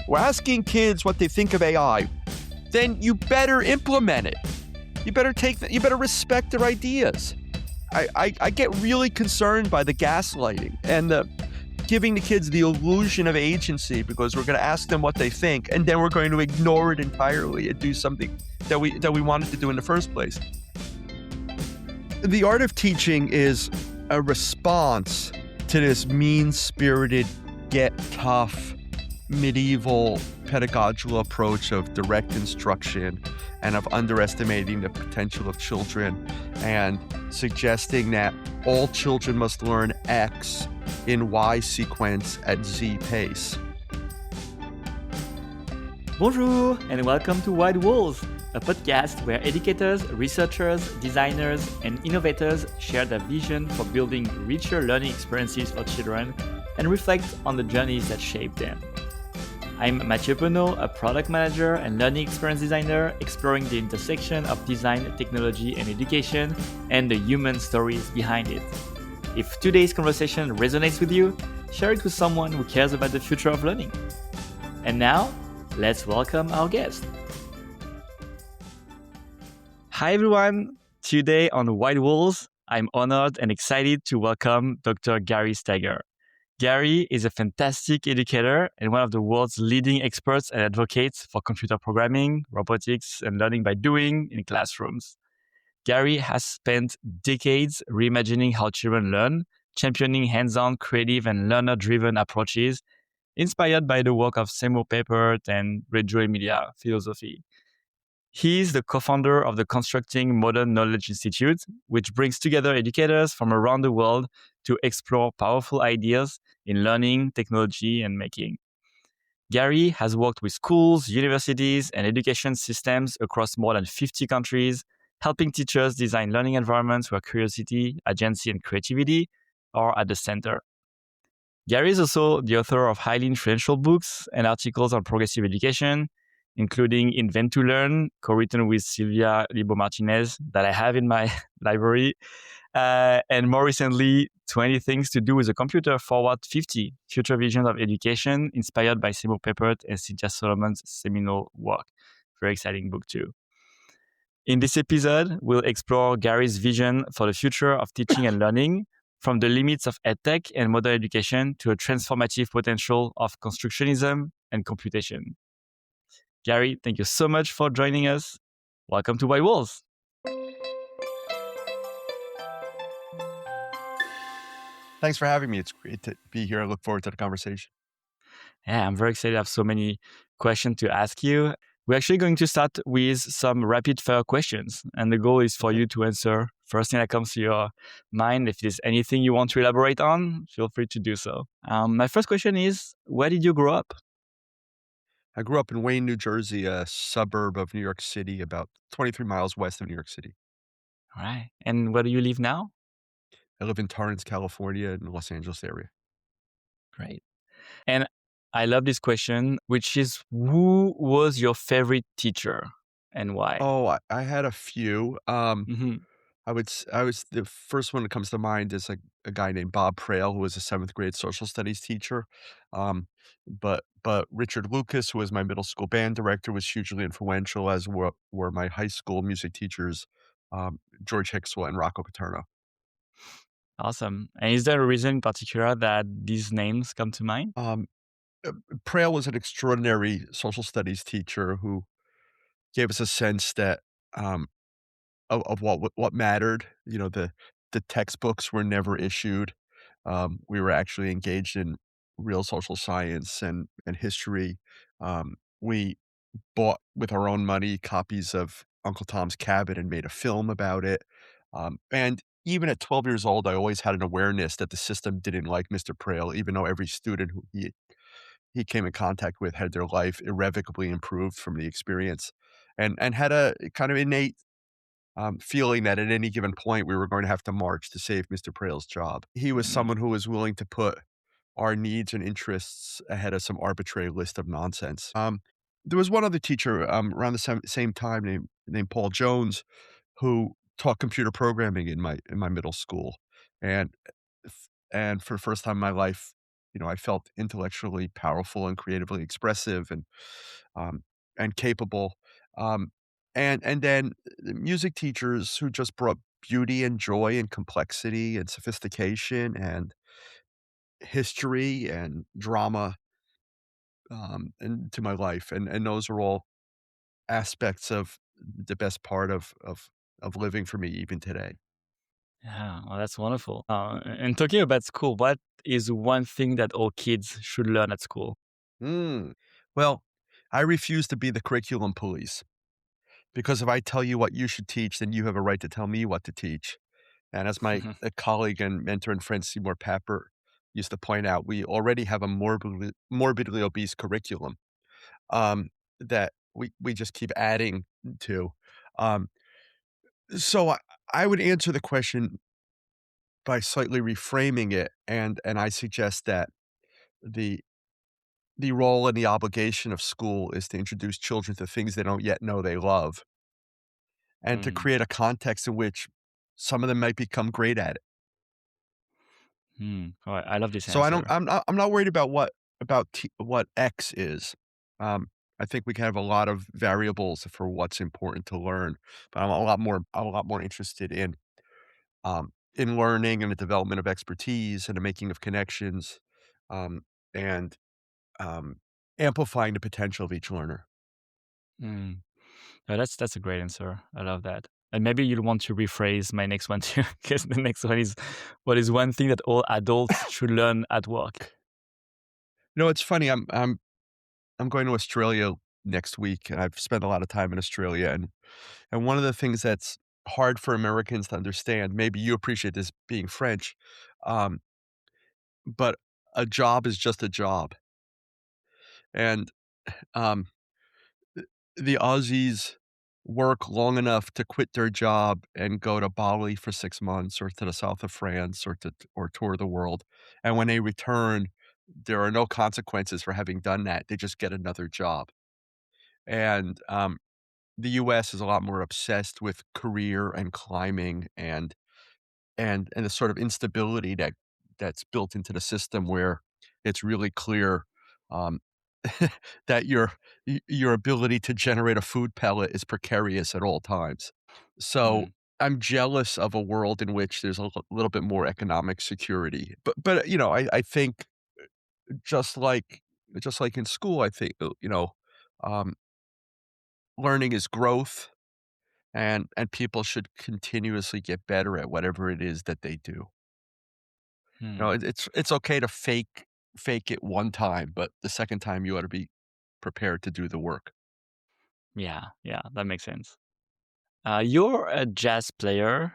we're asking kids what they think of AI, then you better implement it. You better respect their ideas. I get really concerned by the gaslighting and the giving the kids the illusion of agency because we're going to ask them what they think and then we're going to ignore it entirely and do something that we wanted to do in the first place. The art of teaching is a response to this mean-spirited, get tough, medieval pedagogical approach of direct instruction and of underestimating the potential of children and suggesting that all children must learn X in Y sequence at Z pace. Bonjour and welcome to Wide Walls, a podcast where educators, researchers, designers, and innovators share their vision for building richer learning experiences for children and reflect on the journeys that shape them. I'm Mathieu Penaud, a product manager and learning experience designer exploring the intersection of design, technology, and education and the human stories behind it. If today's conversation resonates with you, share it with someone who cares about the future of learning. And now, let's welcome our guest. Hi everyone! Today on Wide Walls, I'm honored and excited to welcome Dr. Gary Steger. Gary is a fantastic educator and one of the world's leading experts and advocates for computer programming, robotics, and learning by doing in classrooms. Gary has spent decades reimagining how children learn, championing hands-on, creative, and learner-driven approaches, inspired by the work of Seymour, Papert, and Reggio, Emilia philosophy. He is the co-founder of the Constructing Modern Knowledge Institute, which brings together educators from around the world to explore powerful ideas in learning, technology, and making. Gary has worked with schools, universities, and education systems across more than 50 countries, helping teachers design learning environments where curiosity, agency, and creativity are at the center. Gary is also the author of highly influential books and articles on progressive education, including Invent to Learn, co-written with Silvia Libo-Martinez, that I have in my library, and more recently, 20 Things to Do with a Computer, Forward 50, Future Visions of Education, inspired by Seymour Papert and Cynthia Solomon's seminal work. Very exciting book too. In this episode, we'll explore Gary's vision for the future of teaching and learning, from the limits of edtech and modern education to a transformative potential of constructionism and computation. Gary, thank you so much for joining us. Welcome to Wide Walls. Thanks for having me. It's great to be here. I look forward to the conversation. Yeah, I'm very excited. I have so many questions to ask you. We're actually going to start with some rapid fire questions. And the goal is for you to answer first thing that comes to your mind. If there's anything you want to elaborate on, feel free to do so. My first question is, where did you grow up? I grew up in Wayne, New Jersey, a suburb of New York City, about 23 miles west of New York City. All right. And where do you live now? I live in Torrance, California, in the Los Angeles area. Great. And I love this question, which is, who was your favorite teacher and why? Oh, I had a few. Mm-hmm. I was the first one that comes to mind is a guy named Bob Prail, who was a 7th grade social studies teacher. But Richard Lucas, who was my middle school band director, was hugely influential, as were my high school music teachers, George Hickswell and Rocco Paterno. Awesome. And is there a reason in particular that these names come to mind? Prail was an extraordinary social studies teacher who gave us a sense that of what mattered. You know, the textbooks were never issued. We were actually engaged in real social science and history. We bought with our own money copies of Uncle Tom's Cabin and made a film about it. And even at 12 years old, I always had an awareness that the system didn't like Mr. Prail, even though every student who he came in contact with had their life irrevocably improved from the experience, and had a kind of innate feeling that at any given point we were going to have to march to save Mr. Prail's job. He was someone who was willing to put our needs and interests ahead of some arbitrary list of nonsense. There was one other teacher around the same time named Paul Jones, who taught computer programming in my middle school, and and for the first time in my life, I felt intellectually powerful and creatively expressive um, and capable. Um, and then the music teachers who just brought beauty and joy and complexity and sophistication and history and drama into my life, and those are all aspects of the best part of living for me even today. Yeah, well, that's wonderful. And talking about school, what is one thing that all kids should learn at school? Mm. Well, I refuse to be the curriculum police because if I tell you what you should teach, then you have a right to tell me what to teach. And as my colleague and mentor and friend Seymour Papert used to point out, we already have a morbidly obese curriculum um, that we just keep adding to. Um, so I would answer the question by slightly reframing it, and I suggest that the the role and the obligation of school is to introduce children to things they don't yet know they love, and to Mm, create a context in which some of them might become great at it. all right, I love this So I don't answer. I'm not worried about what X is. Um, I think we can have a lot of variables for what's important to learn, but I'm a lot more interested in learning and the development of expertise and the making of connections, um, and, um, amplifying the potential of each learner. Mm. Yeah, that's a great answer. I love that. And maybe you'll want to rephrase my next one too, because the next one is what is one thing that all adults should learn at work? It's funny, I'm going to Australia next week, and I've spent a lot of time in Australia, and one of the things that's hard for Americans to understand, maybe you appreciate this being French, um, but a job is just a job, and, um the Aussies work long enough to quit their job and go to Bali for 6 months or to the south of France or tour the world, and when they return, there are no consequences for having done that, they just get another job, and, the US is a lot more obsessed with career and climbing and the sort of instability that's built into the system where it's really clear, um, that your ability to generate a food pellet is precarious at all times. So, Mm, I'm jealous of a world in which there's a little bit more economic security. But I think just like just like in school, I think, um, learning is growth and people should continuously get better at whatever it is that they do. mm. It's okay to fake it one time, but the second time you ought to be prepared to do the work. Yeah, yeah, that makes sense. You're a jazz player,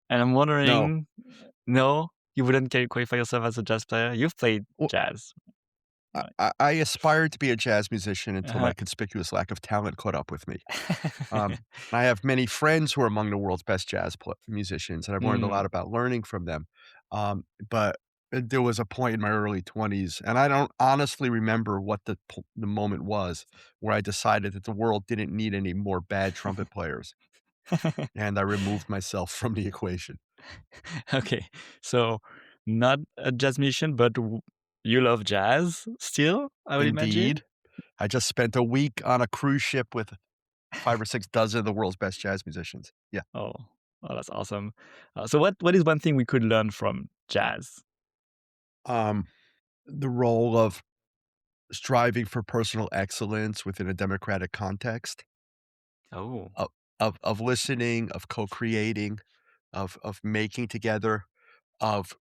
and I'm No. wondering, no, you wouldn't qualify yourself as a jazz player? You've played Well, jazz, I right? I I aspired to be a jazz musician until Uh-huh. my conspicuous lack of talent caught up with me. Um, I have many friends who are among the world's best musicians, and I've learned a lot Mm. about learning from them. But there was a point in my early 20s, and I don't honestly remember what the moment was where I decided that the world didn't need any more bad trumpet players, and I removed myself from the equation. Okay, so not a jazz musician, but you love jazz still, I would imagine? Indeed, I just spent a week on a cruise ship with 5 or 6 dozen of the world's best jazz musicians. Yeah. Oh, oh, that's awesome. So what is one thing we could learn from jazz? Um, the role of striving for personal excellence within a democratic context, Oh, of of listening, of co-creating, of making together, of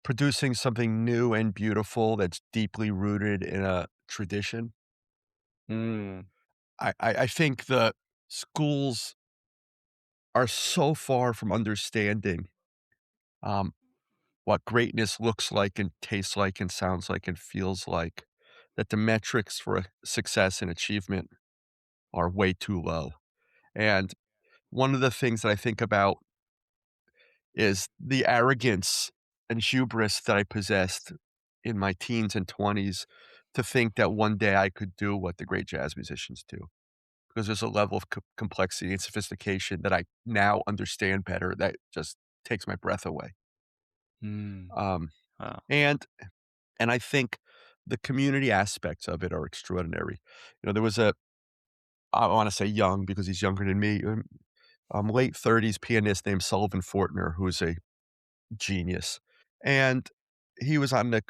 producing something new and beautiful that's deeply rooted in a tradition. mm, I think the schools are so far from understanding, um, what greatness looks like and tastes like and sounds like and feels like, that the metrics for success and achievement are way too low. And one of the things that I think about is the arrogance and hubris that I possessed in my teens and 20s to think that one day I could do what the great jazz musicians do. Because there's a level of complexity and sophistication that I now understand better that just takes my breath away. mm, Um, wow. and And I think the community aspects of it are extraordinary. There was I wanna say young because he's younger than me, late 30s pianist named Sullivan Fortner, who's a genius, and he was on the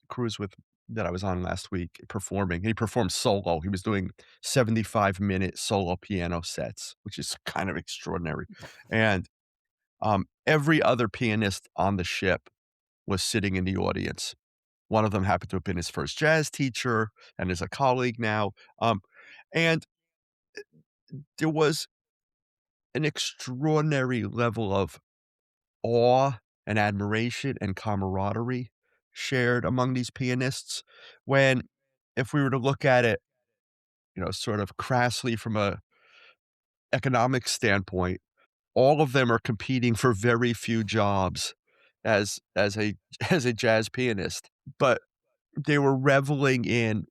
cruise with that I was on last week performing. He performed solo. He was doing 75-minute solo piano sets, which is kind of extraordinary, and, every other pianist on the ship was sitting in the audience. One of them happened to have been his first jazz teacher and is a colleague now, and there was an extraordinary level of awe and admiration and camaraderie shared among these pianists when if we were to look at it, sort of crassly from a economic standpoint, all of them are competing for very few jobs as a as a jazz pianist, but they were reveling in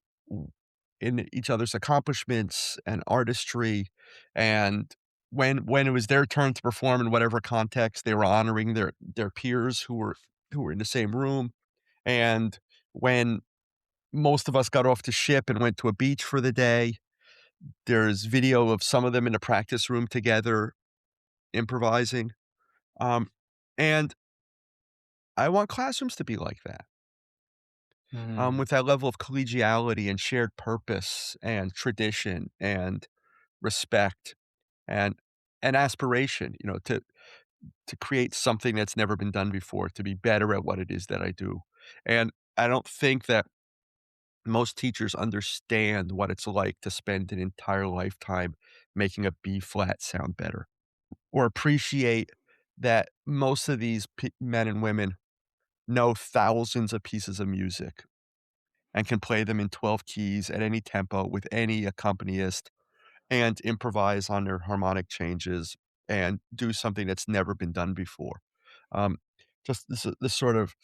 each other's accomplishments and artistry, and when it was their turn to perform in whatever context, they were honoring their peers who were in the same room, and when most of us got off the ship and went to a beach for the day, there's video of some of them in a practice room together improvising, um, and I want classrooms to be like that, Mm, with that level of collegiality and shared purpose and tradition and respect and aspiration, to create something that's never been done before, to be better at what it is that I do. And I don't think that most teachers understand what it's like to spend an entire lifetime making a B flat sound better or appreciate that most of these men and women know thousands of pieces of music and can play them in 12 keys at any tempo with any accompanist and improvise on their harmonic changes and do something that's never been done before. Um, just this sort of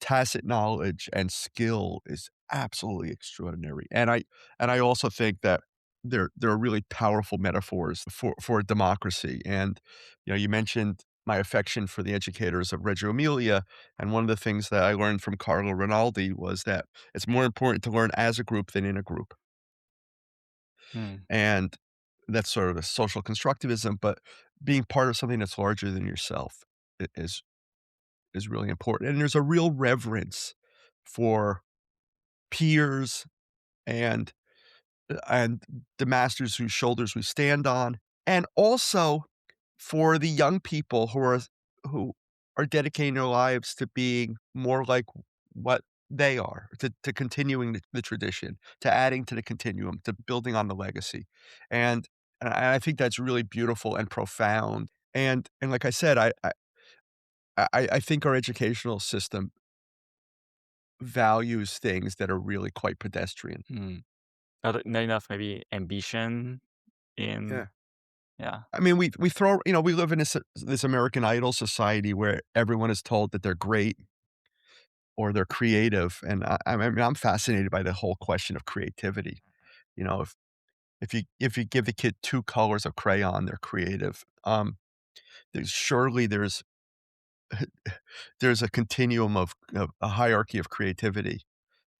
tacit knowledge and skill is absolutely extraordinary, and I also think that there are really powerful metaphors for democracy, and, you mentioned my affection for the educators of Reggio Emilia, and one of the things that I learned from Carlo Rinaldi was that it's more important to learn as a group than in a group. mm, And that's sort of a social constructivism, but being part of something that's larger than yourself is really important. And there's a real reverence for peers and and the masters whose shoulders we stand on, and also for the young people who are dedicating their lives to being more like what they are, to continuing the tradition, to adding to the continuum, to building on the legacy. And I think that's really beautiful and profound. And like I said, I think our educational system values things that are really quite pedestrian. mm. Not enough maybe ambition in Yeah. yeah. I mean, we throw we live in this American Idol society where everyone is told that they're great or they're creative, and I mean, I'm fascinated by the whole question of creativity. If you give the kid 2 colors of crayon, they're creative. There's there's a continuum of a hierarchy of creativity,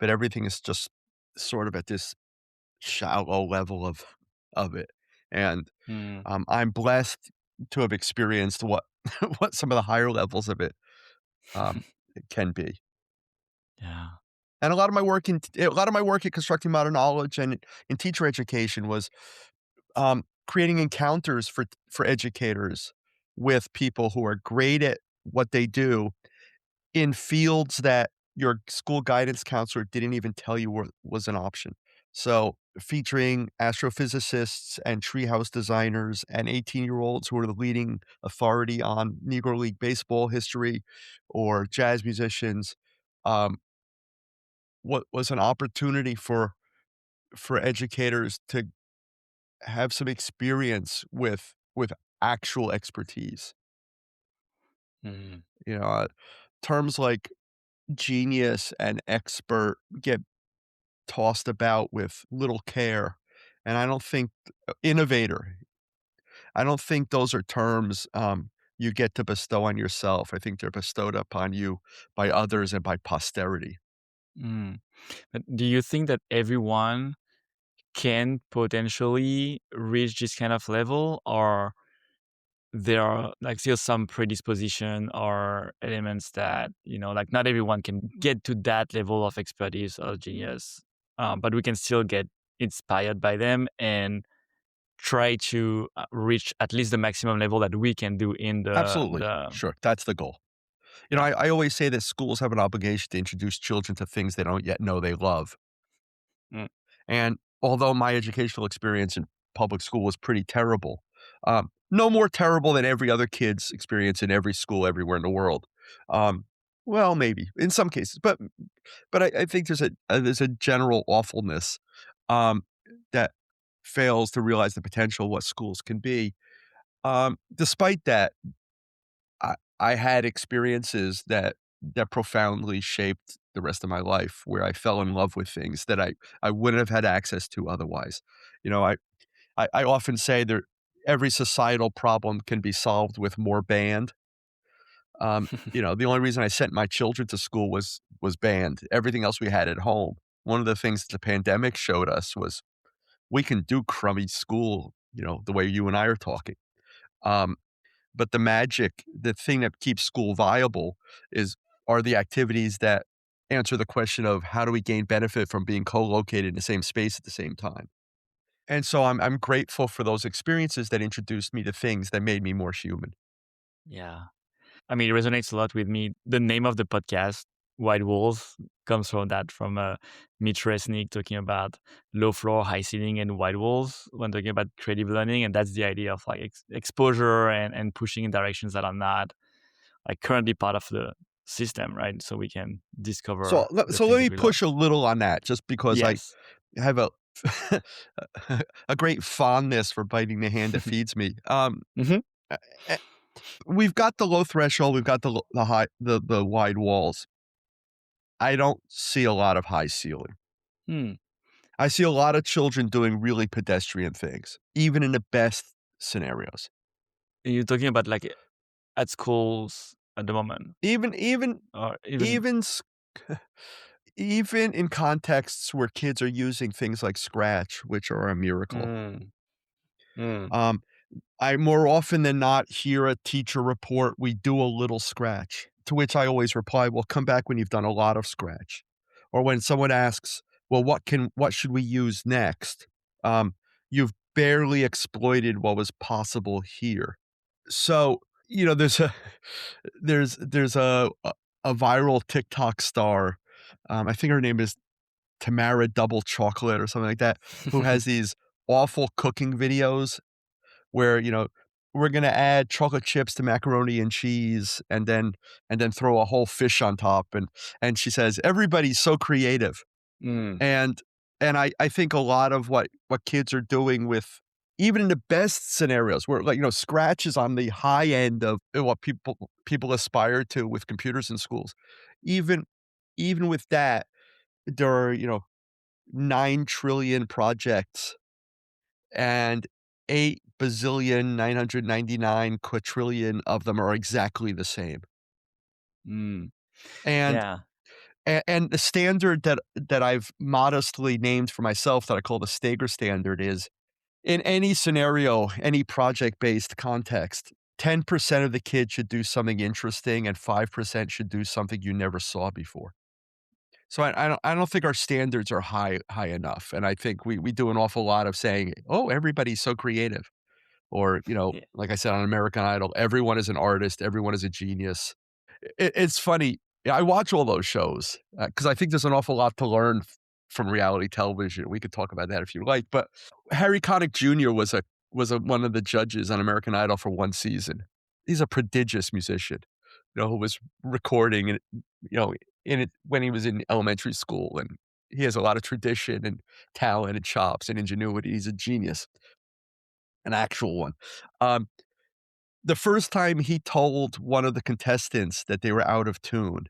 but everything is just sort of at this shallow level of it, and, Mm, I'm blessed to have experienced what what some of the higher levels of it can be. yeah. And a lot of my work at Constructing Modern Knowledge and in teacher education was, creating encounters for educators with people who are great at what they do in fields that your school guidance counselor didn't even tell you was an option. So, featuring astrophysicists and treehouse designers and 18-year-olds who are the leading authority on Negro League baseball history or jazz musicians, um, what was an opportunity for educators to have some experience with actual expertise. Mm, You know, terms like genius and expert get tossed about with little care, and I don't think innovator, I don't think those are terms, you get to bestow on yourself. I think they're bestowed upon you by others and by posterity. Mm. But do you think that everyone can potentially reach this kind of level, or there are like still some predisposition or elements that, like not everyone can get to that level of expertise or genius, but we can still get inspired by them and try to reach at least the maximum level that we can do in Absolutely. the Sure. That's the goal. yeah. I always say that schools have an obligation to introduce children to things they don't yet know they love. Mm. And although my educational experience in public school was pretty terrible, no more terrible than every other kid's experience in every school everywhere in the world. Um, well, maybe in some cases, but I think there's a general awfulness um, that fails to realize the potential of what schools can be. Despite that, I had experiences that profoundly shaped the rest of my life, where I fell in love with things that I wouldn't have had access to otherwise. You know, I often say that every societal problem can be solved with more band. The only reason I sent my children to school was band. Everything else we had at home. One of the things the pandemic showed us was we can do crummy school, the way you and I are talking. Um, but the thing that keeps school viable are the activities that answer the question of how do we gain benefit from being co-located in the same space at the same time. And so I'm grateful for those experiences that introduced me to things that made me more human. Yeah. I mean, it resonates a lot with me. The name of the podcast, White Walls, comes from that, from Mitch Resnick talking about low floor, high ceiling, and white walls when talking about creative learning. And that's the idea of like exposure and pushing in directions that are not like currently part of the system, right? So we can discover the So let things that me we love. push a little on that just because I Yes. have a a great fondness for biting the hand that feeds me. Hmm. Eh eh we've got the low threshold, we've got the high the wide walls. I don't see a lot of high ceiling. Hmm. I see a lot of children doing really pedestrian things, even in the best scenarios. You're talking about like at schools at the moment, Even even or even. even s even in contexts where kids are using things like Scratch, which are a miracle. Mm, mm, Um, I more often than not hear a teacher report, "We do a little Scratch," to which I always reply, "Well, come back when you've done a lot of Scratch." Or when someone asks, "Well, what should we use next?" Um, "You've barely exploited what was possible here." So, there's a there's a viral TikTok star, I think her name is Tamara Double Chocolate or something like that, who has these awful cooking videos where, we're gonna add chocolate chips to macaroni and cheese and then throw a whole fish on top, and she says, "Everybody's so creative." mm, And I think a lot of what kids are doing with even in the best scenarios where, like, Scratch is on the high end of what people aspire to with computers in schools. Even even with that, there are, 9 trillion projects and 8 bazillion 999 quadrillion of them are exactly the same. mm. And Yeah. and the standard that I've modestly named for myself that I call the Stager standard is in any scenario, any project-based context, 10% of the kids should do something interesting and 5% should do something you never saw before. So I don't think our standards are high enough, and I think we do an awful lot of saying, "Oh, everybody's so creative." Or, Yeah. like I said on American Idol, everyone is an artist, everyone is a genius. It's funny. Yeah, I watch all those shows, because I think there's an awful lot to learn from reality television. We could talk about that if you like, but Harry Connick Jr. was one of the judges on American Idol for 1 season. He's a prodigious musician, who was recording and, in it when he was in elementary school, and he has a lot of tradition and talent and chops and ingenuity. He's a genius, an actual one. Um, the first time he told one of the contestants that they were out of tune,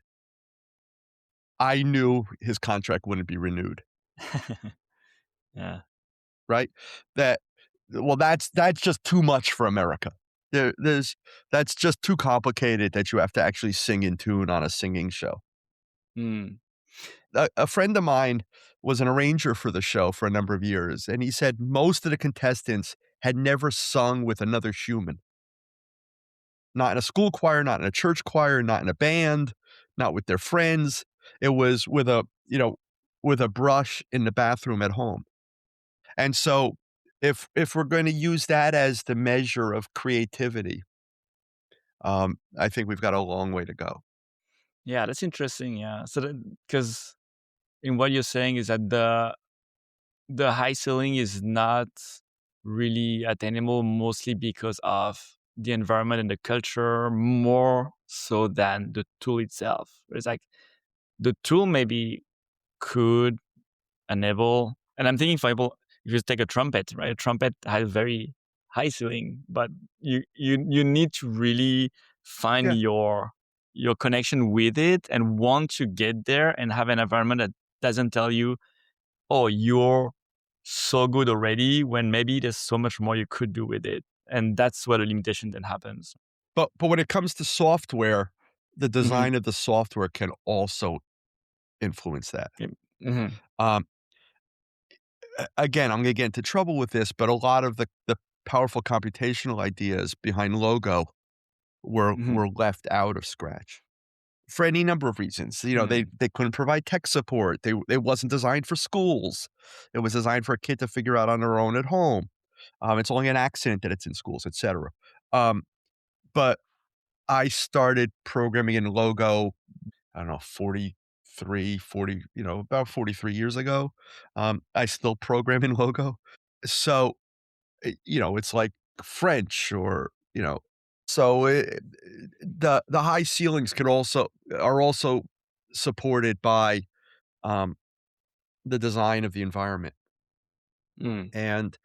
I knew his contract wouldn't be renewed, Yeah. right? That well, that's just too much for America. There's that's just too complicated that you have to actually sing in tune on a singing show. Mm. A friend of mine was an arranger for the show for a number of years, and he said most of the contestants had never sung with another human. Not in a school choir, not in a church choir, not in a band, not with their friends. It was with with a brush in the bathroom at home. And so if we're gonna use that as the measure of creativity, I think we've got a long way to go. Yeah, that's interesting. Yeah. So because in what you're saying is that the high ceiling is not really attainable mostly because of the environment and the culture more so than the tool itself. It's like the tool maybe could enable, and I'm thinking, for example, if you take a trumpet, right? A trumpet has very high ceiling, but you need to really find Yeah. your connection with it and want to get there and have an environment that doesn't tell you, oh, you're so good already, when maybe there's so much more you could do with it. And that's where the limitation then happens. But when it comes to software, the Hmm. design of the software can also influence that. Hmm. Um, again, I'm gonna get into trouble with this, but a lot of the powerful computational ideas behind Logo Hmm. were left out of Scratch for any number of reasons. Hmm. They couldn't provide tech support. It wasn't designed for schools. It was designed for a kid to figure out on their own at home. It's only an accident that it's in schools, etc. Um, but I started programming in Logo, I don't know, 40, about 43 years ago. I still program in Logo. So, it's like French or, so the high ceilings are also supported by, um, the design of the environment. Mm. And,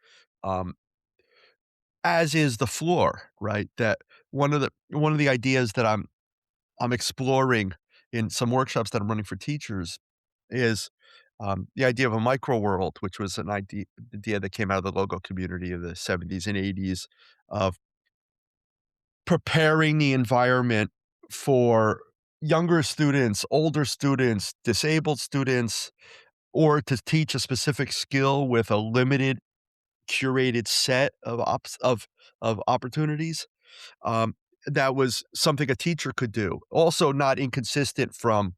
um, as is the floor, right? That one of the ideas that I'm exploring in some workshops that I'm running for teachers is, the idea of a micro world, which was an idea that came out of the Logo community of the '70s and '80s of preparing the environment for younger students, older students, disabled students, or to teach a specific skill with a limited curated set of opportunities. Um, that was something a teacher could do. Also not inconsistent from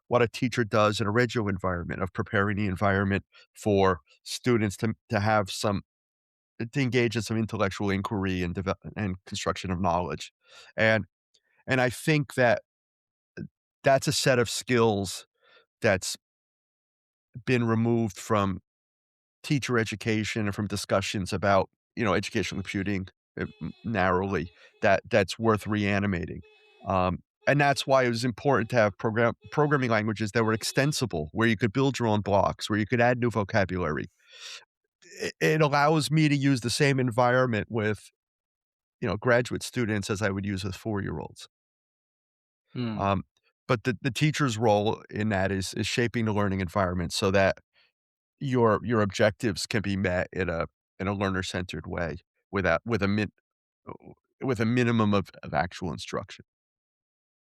what a teacher does in a Reggio environment of preparing the environment for students to have some to engage in some intellectual inquiry and and construction of knowledge. And I think that that's a set of skills that's been removed from teacher education and from discussions about, educational computing, narrowly, that's worth reanimating. And that's why it was important to have programming languages that were extensible, where you could build your own blocks, where you could add new vocabulary. It allows me to use the same environment with, graduate students as I would use with 4-year-olds. Mm. Um, but the teacher's role in that is shaping the learning environment so that your objectives can be met in a learner-centered way without with a minimum of actual instruction.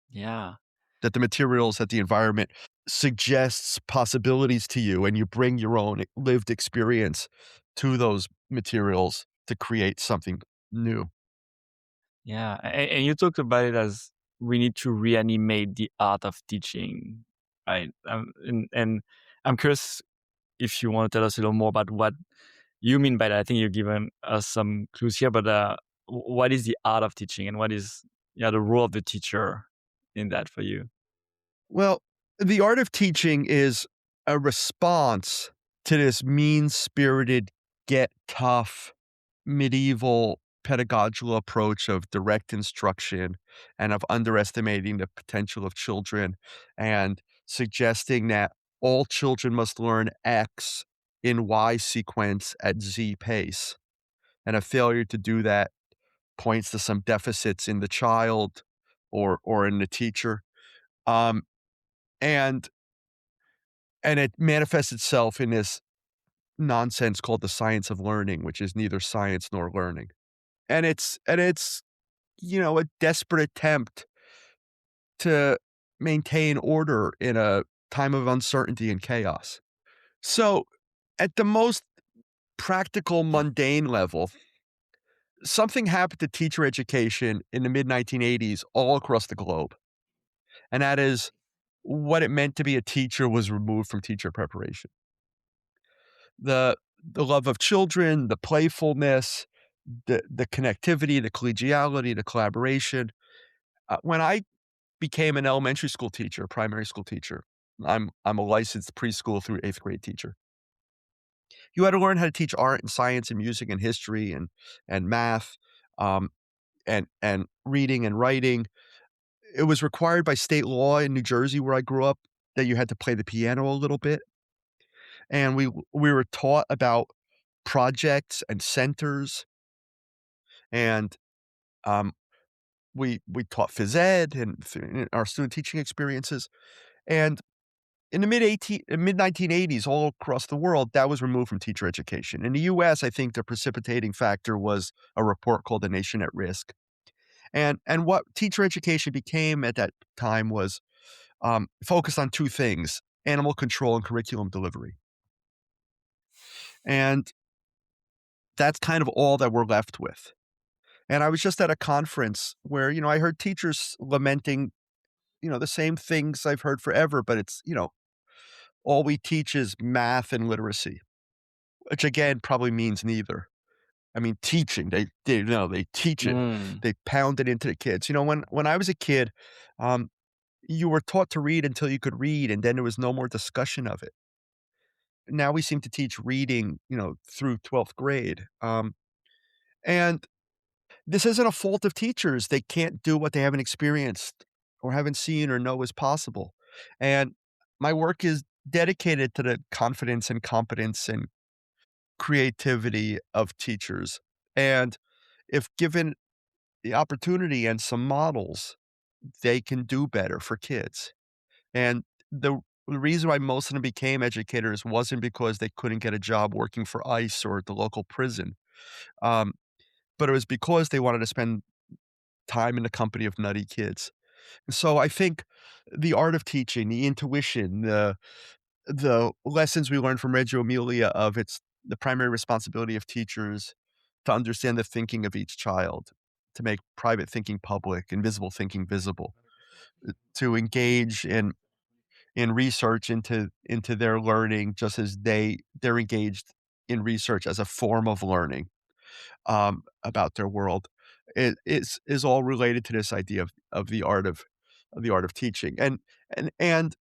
Yeah. That the materials, that the environment suggests possibilities to you, and you bring your own lived experience to those materials to create something new. Yeah. And you talked about it as we need to reanimate the art of teaching, right? And I'm curious if you want to tell us a little more about what you mean by that. I think you've given us some clues here, but what is the art of teaching, and what is, yeah, the role of the teacher in that for you? Well, the art of teaching is a response to this mean-spirited, get tough, medieval pedagogical approach of direct instruction and of underestimating the potential of children and suggesting that all children must learn X in Y sequence at Z pace. And a failure to do that points to some deficits in the child or in the teacher. Um, and it manifests itself in this nonsense called the science of learning, which is neither science nor learning. And it's a desperate attempt to maintain order in a time of uncertainty and chaos. So, at the most practical, mundane level, something happened to teacher education in the mid 1980s all across the globe. And that is what it meant to be a teacher was removed from teacher preparation. The love of children, the playfulness, the connectivity, the collegiality, the collaboration. When I became an elementary school teacher, primary school teacher, I'm a licensed preschool through 8th grade teacher. You had to learn how to teach art and science and music and history and math, um, and reading and writing. It was required by state law in New Jersey where I grew up that you had to play the piano a little bit, and we were taught about projects and centers, and, um, we taught phys ed and in our student teaching experiences, and in the mid 1980s, all across the world, that was removed from teacher education. In the US, I think the precipitating factor was a report called The Nation at Risk, and what teacher education became at that time was, focused on 2 things: animal control and curriculum delivery, and that's kind of all that we're left with. And I was just at a conference where, I heard teachers lamenting, the same things I've heard forever, but it's, all we teach is math and literacy, which again probably means neither. I mean, teaching, they teach it. Mm. They pound it into the kids. When I was a kid, um, you were taught to read until you could read, and then there was no more discussion of it. Now we seem to teach reading, through 12th grade. And this isn't a fault of teachers. They can't do what they haven't experienced or haven't seen or know is possible. And my work is dedicated to the confidence and competence and creativity of teachers. And if given the opportunity and some models, they can do better for kids. And the reason why most of them became educators wasn't because they couldn't get a job working for ICE or at the local prison, um, but it was because they wanted to spend time in the company of nutty kids. So I think the art of teaching, the intuition, the lessons we learned from Reggio Emilia of it's the primary responsibility of teachers to understand the thinking of each child, to make private thinking public, invisible thinking visible, to engage in research into their learning just as they're engaged in research as a form of learning, about their world. Is all related to this idea of the art of teaching. And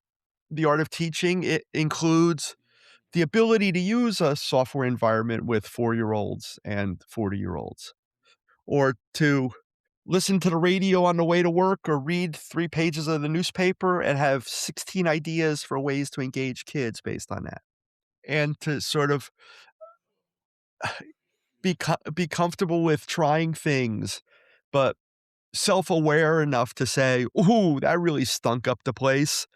the art of teaching, it includes the ability to use a software environment with 4-year-olds and 40-year-olds, or to listen to the radio on the way to work or read 3 pages of the newspaper and have 16 ideas for ways to engage kids based on that. And to sort of be comfortable with trying things, but self-aware enough to say, "Ooh, that really stunk up the place.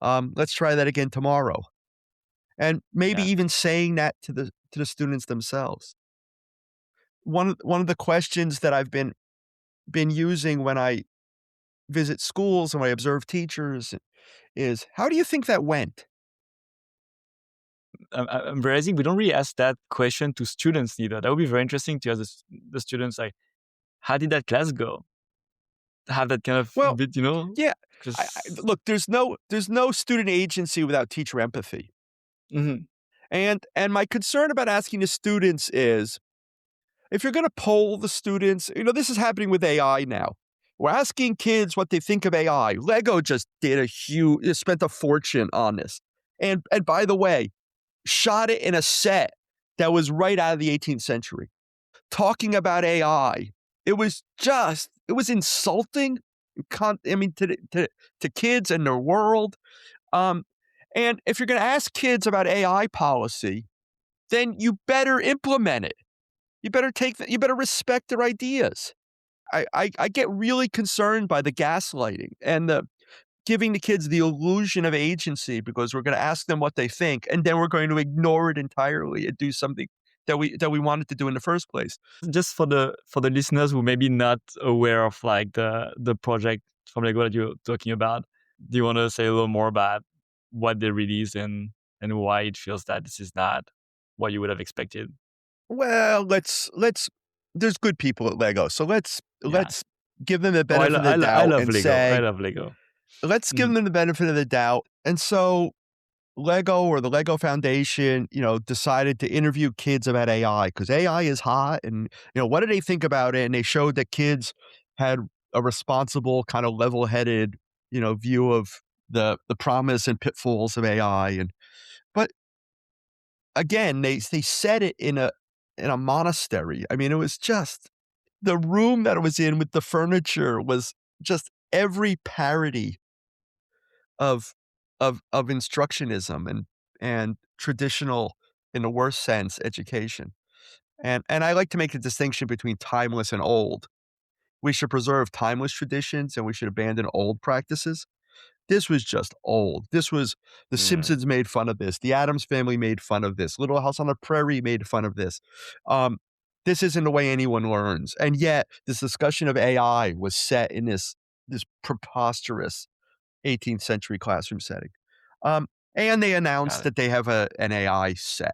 Let's try that again tomorrow." And maybe Yeah. even saying that to the students themselves. One of the questions that I've been using when I visit schools and when I observe teachers is, "How do you think that went?" I'm realizing we don't really ask that question to students neither. That would be very interesting to ask the students, like, how did that class go? Have that kind of Well, bit, yeah, because look, there's no student agency without teacher empathy. Mhm. And my concern about asking the students is, if you're gonna poll the students, this is happening with AI now. We're asking kids what they think of AI. Lego just spent a fortune on this. And by the way, shot it in a set that was right out of the 18th century. Talking about AI, it was insulting, I mean, to kids and their world. Um, and if you're gonna ask kids about AI policy, then you better implement it. You better respect their ideas. I get really concerned by the gaslighting and the giving the kids the illusion of agency because we're gonna ask them what they think, and then we're going to ignore it entirely and do something that we wanted to do in the first place. Just for the listeners who may be not aware of like the project from Lego that you're talking about, do you want to say a little more about? what they released and why it feels that this is not what you would have expected. Well, let's there's good people at Lego, so Yeah. let's give them the Oh, benefit of the I doubt love and Lego. I say, love Lego. let's give Mhm. them the benefit of the doubt. And so Lego or the Lego Foundation, decided to interview kids about AI because AI is hot. And, what do they think about it? And they showed that kids had a responsible, kind of level headed, view of the promise and pitfalls of AI. But again, they said it in a monastery. I mean, it was just the room that it was in with the furniture was just every parody of of instructionism and traditional, in the worst sense, education. And I like to make the distinction between timeless and old. We should preserve timeless traditions and we should abandon old practices. This was just old. This was The Mm, Simpsons made fun of this. The Addams Family made fun of this. Little House on the Prairie made fun of this. Um, this isn't the way anyone learns. And yet, this discussion of AI was set in this preposterous 18th century classroom setting. And they got announced it. that they have an AI set.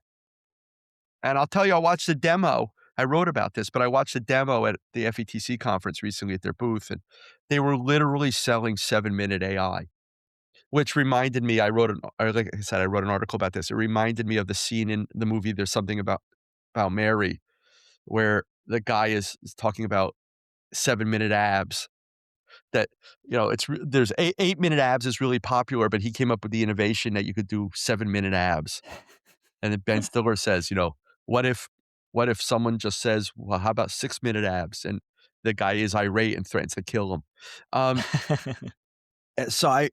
And I'll tell you, I watched the demo. I wrote about this, but I watched the demo at the FETC conference recently at their booth, and they were literally selling 7-minute AI. Which reminded me, like I said, I wrote an article about this. It reminded me of the scene in the movie There's Something About Mary, where the guy is talking about 7-minute abs. That there's 8-minute abs is really popular, but he came up with the innovation that you could do 7-minute abs. And then Ben Stiller says, what if what if someone just says, well, how about 6-minute abs? And the guy is irate and threatens to kill him. Um, so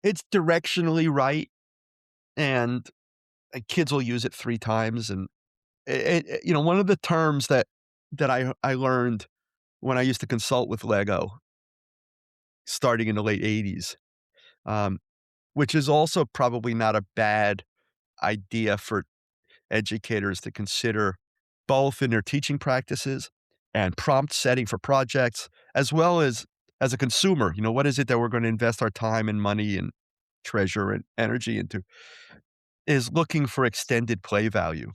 it's directionally right, and kids will use it 3 times, and one of the terms that I learned when I used to consult with Lego starting in the late '80s, um, which is also probably not a bad idea for educators to consider both in their teaching practices and prompt setting for projects, as a consumer, what is it that we're gonna invest our time and money and treasure and energy into, is looking for extended play value.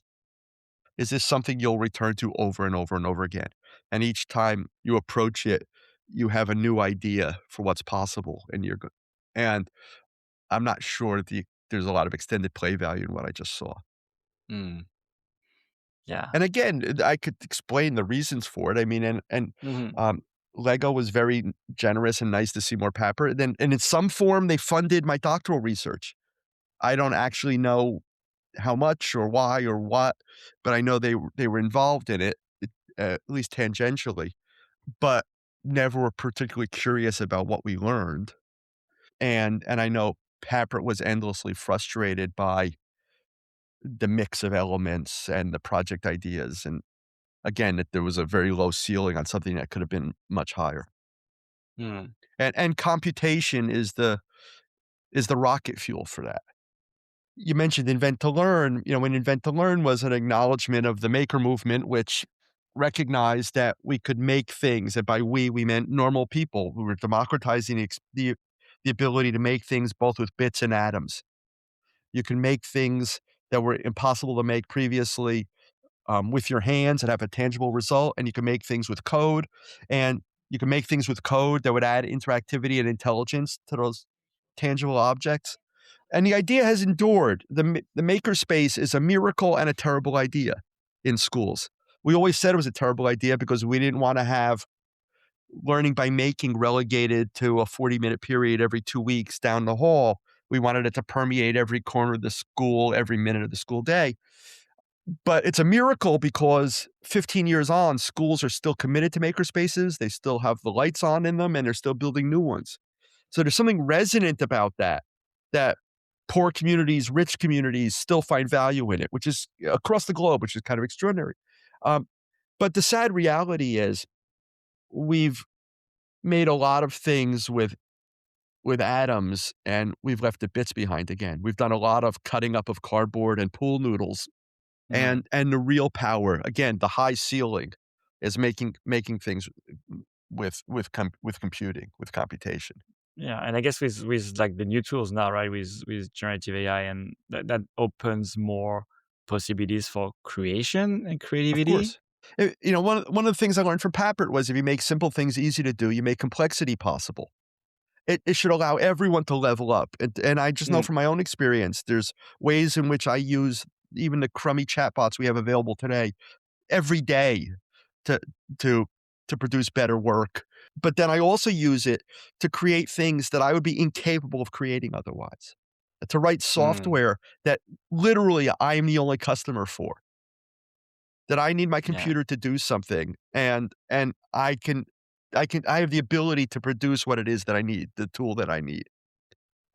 Is this something you'll return to over and over and over again? And each time you approach it, you have a new idea for what's possible, and and I'm not sure there's a lot of extended play value in what I just saw. Mm, yeah. And again, I could explain the reasons for it. I mean, Mhm. um, Lego was very generous and nice to Seymour Papert. And in some form, they funded my doctoral research. I don't actually know how much or why or what, but I know they were involved in it, at least tangentially, but never were particularly curious about what we learned. And I know Papert was endlessly frustrated by the mix of elements and the project ideas, and again, that there was a very low ceiling on something that could have been much higher. Mm, And computation is the rocket fuel for that. You mentioned Invent to Learn. When Invent to Learn was an acknowledgement of the maker movement, which recognized that we could make things, and by we meant normal people who were democratizing the ability to make things both with bits and atoms. You can make things that were impossible to make previously, with your hands and have a tangible result, and you can make things with code, and you can make things with code that would add interactivity and intelligence to those tangible objects. And the idea has endured. The maker space is a miracle and a terrible idea in schools. We always said it was a terrible idea because we didn't want to have learning by making relegated to a 40-minute period every 2 weeks down the hall. We wanted it to permeate every corner of the school, every minute of the school day. But it's a miracle because 15 years on, schools are still committed to maker spaces. They still have the lights on in them, and they're still building new ones. So there's something resonant about that poor communities, rich communities still find value in it, which is across the globe, which is kind of extraordinary. Um, but the sad reality is we've made a lot of things with atoms, and we've left the bits behind again. We've done a lot of cutting up of cardboard and pool noodles, mm. and the real power, again, the high ceiling is making things with computing, with computation. Yeah, and I guess with like the new tools now, right? With generative AI, and that opens more possibilities for creation and Of creativity. course. One of the things I learned from Papert was if you make simple things easy to do, you make complexity possible. It should allow everyone to level up, and I just know Mm, from my own experience, there's ways in which I use even the crummy chatbots we have available today every day to to to produce better work. But then I also use it to create things that I would be incapable of creating otherwise. To write mm, software that literally I am the only customer for, that I need my yeah. computer to do something, and I have the ability to produce what it is that I need, the tool that I need.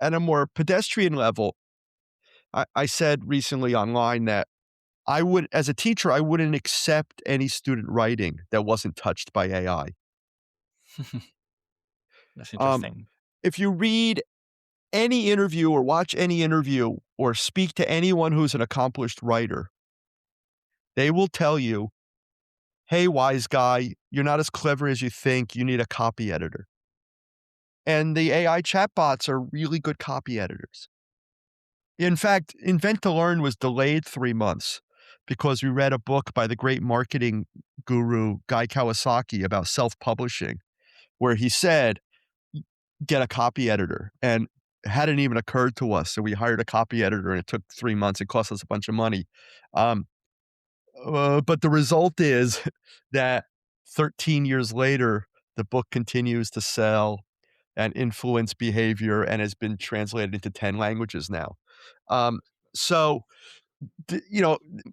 At a more pedestrian level, I said recently online that I would as a teacher, I wouldn't accept any student writing that wasn't touched by AI. That's Um, interesting. if you read any interview or watch any interview or speak to anyone who's an accomplished writer, they will tell you, "Hey, wise guy, you're not as clever as you think. You need a copy editor." And the AI chatbots are really good copy editors. In fact, Invent to Learn was delayed 3 months because we read a book by the great marketing guru Guy Kawasaki about self-publishing, where he said, "Get a copy editor," and it hadn't even occurred to us, so we hired a copy editor, and it took 3 months. It cost us a bunch of money. Um, but the result is that 13 years later, the book continues to sell and influence behavior and has been translated into 10 languages now. Um, so,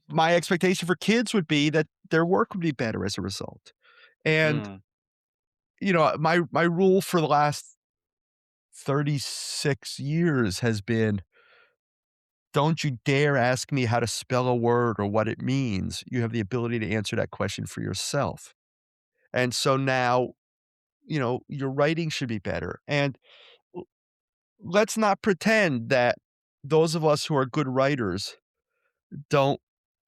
my expectation for kids would be that their work would be better as a result. And, Mm. my rule for the last 36 years has been, don't you dare ask me how to spell a word or what it means. You have the ability to answer that question for yourself. And so now, your writing should be better. And l let's not pretend that those of us who are good writers don't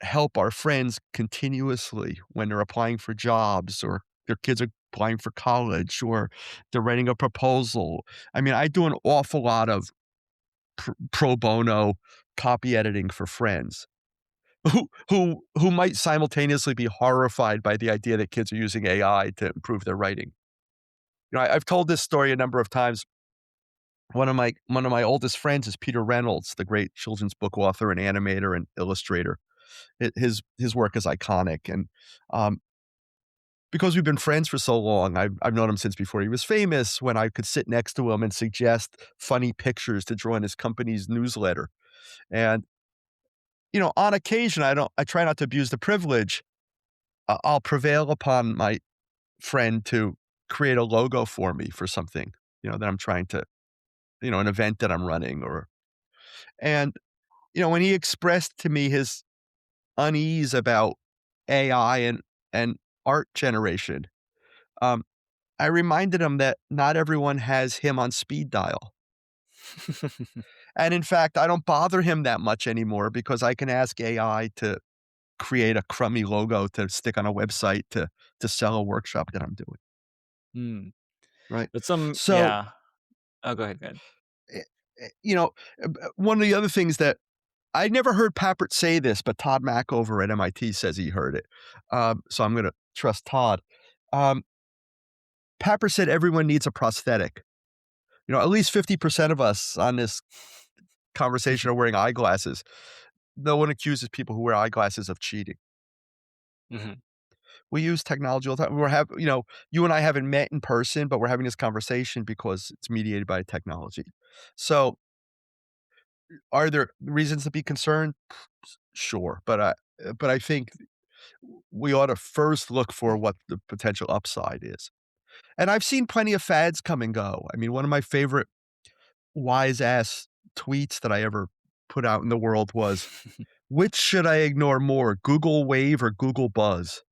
help our friends continuously when they're applying for jobs or their kids are applying for college or they're writing a proposal. I mean, I do an awful lot of pro bono copy editing for friends who might simultaneously be horrified by the idea that kids are using AI to improve their writing. I've told this story a number of times. One of my oldest friends is Peter Reynolds, the great children's book author and animator and illustrator. His work is iconic, and, um, because we've been friends for so long, I've known him since before he was famous, when I could sit next to him and suggest funny pictures to draw in his company's newsletter, and, on occasion, I try not to abuse the privilege. I'll prevail upon my friend to create a logo for me for something, that I'm trying to an event that I'm running and, when he expressed to me his unease about AI and art generation, um, I reminded him that not everyone has him on speed dial. And in fact, I don't bother him that much anymore because I can ask AI to create a crummy logo to stick on a website to sell a workshop that I'm doing, Mm. right? But some, So, yeah. Oh, go ahead. Go ahead. eh one of the other things that I never heard Papert say this, but Todd Mack over at MIT says he heard it. So I'm gonna trust Todd. Um, Papert said everyone needs a prosthetic. At least 50% of us on this conversation are wearing eyeglasses. No one accuses people who wear eyeglasses of cheating. Mhm. We use technology all the time. You and I haven't met in person, but we're having this conversation because it's mediated by technology. So, are there reasons to be concerned? Sure, but I think we ought to first look for what the potential upside is. And I've seen plenty of fads come and go. I mean, one of my favorite wise ass tweets that I ever put out in the world was, "Which should I ignore more, Google Wave or Google Buzz?"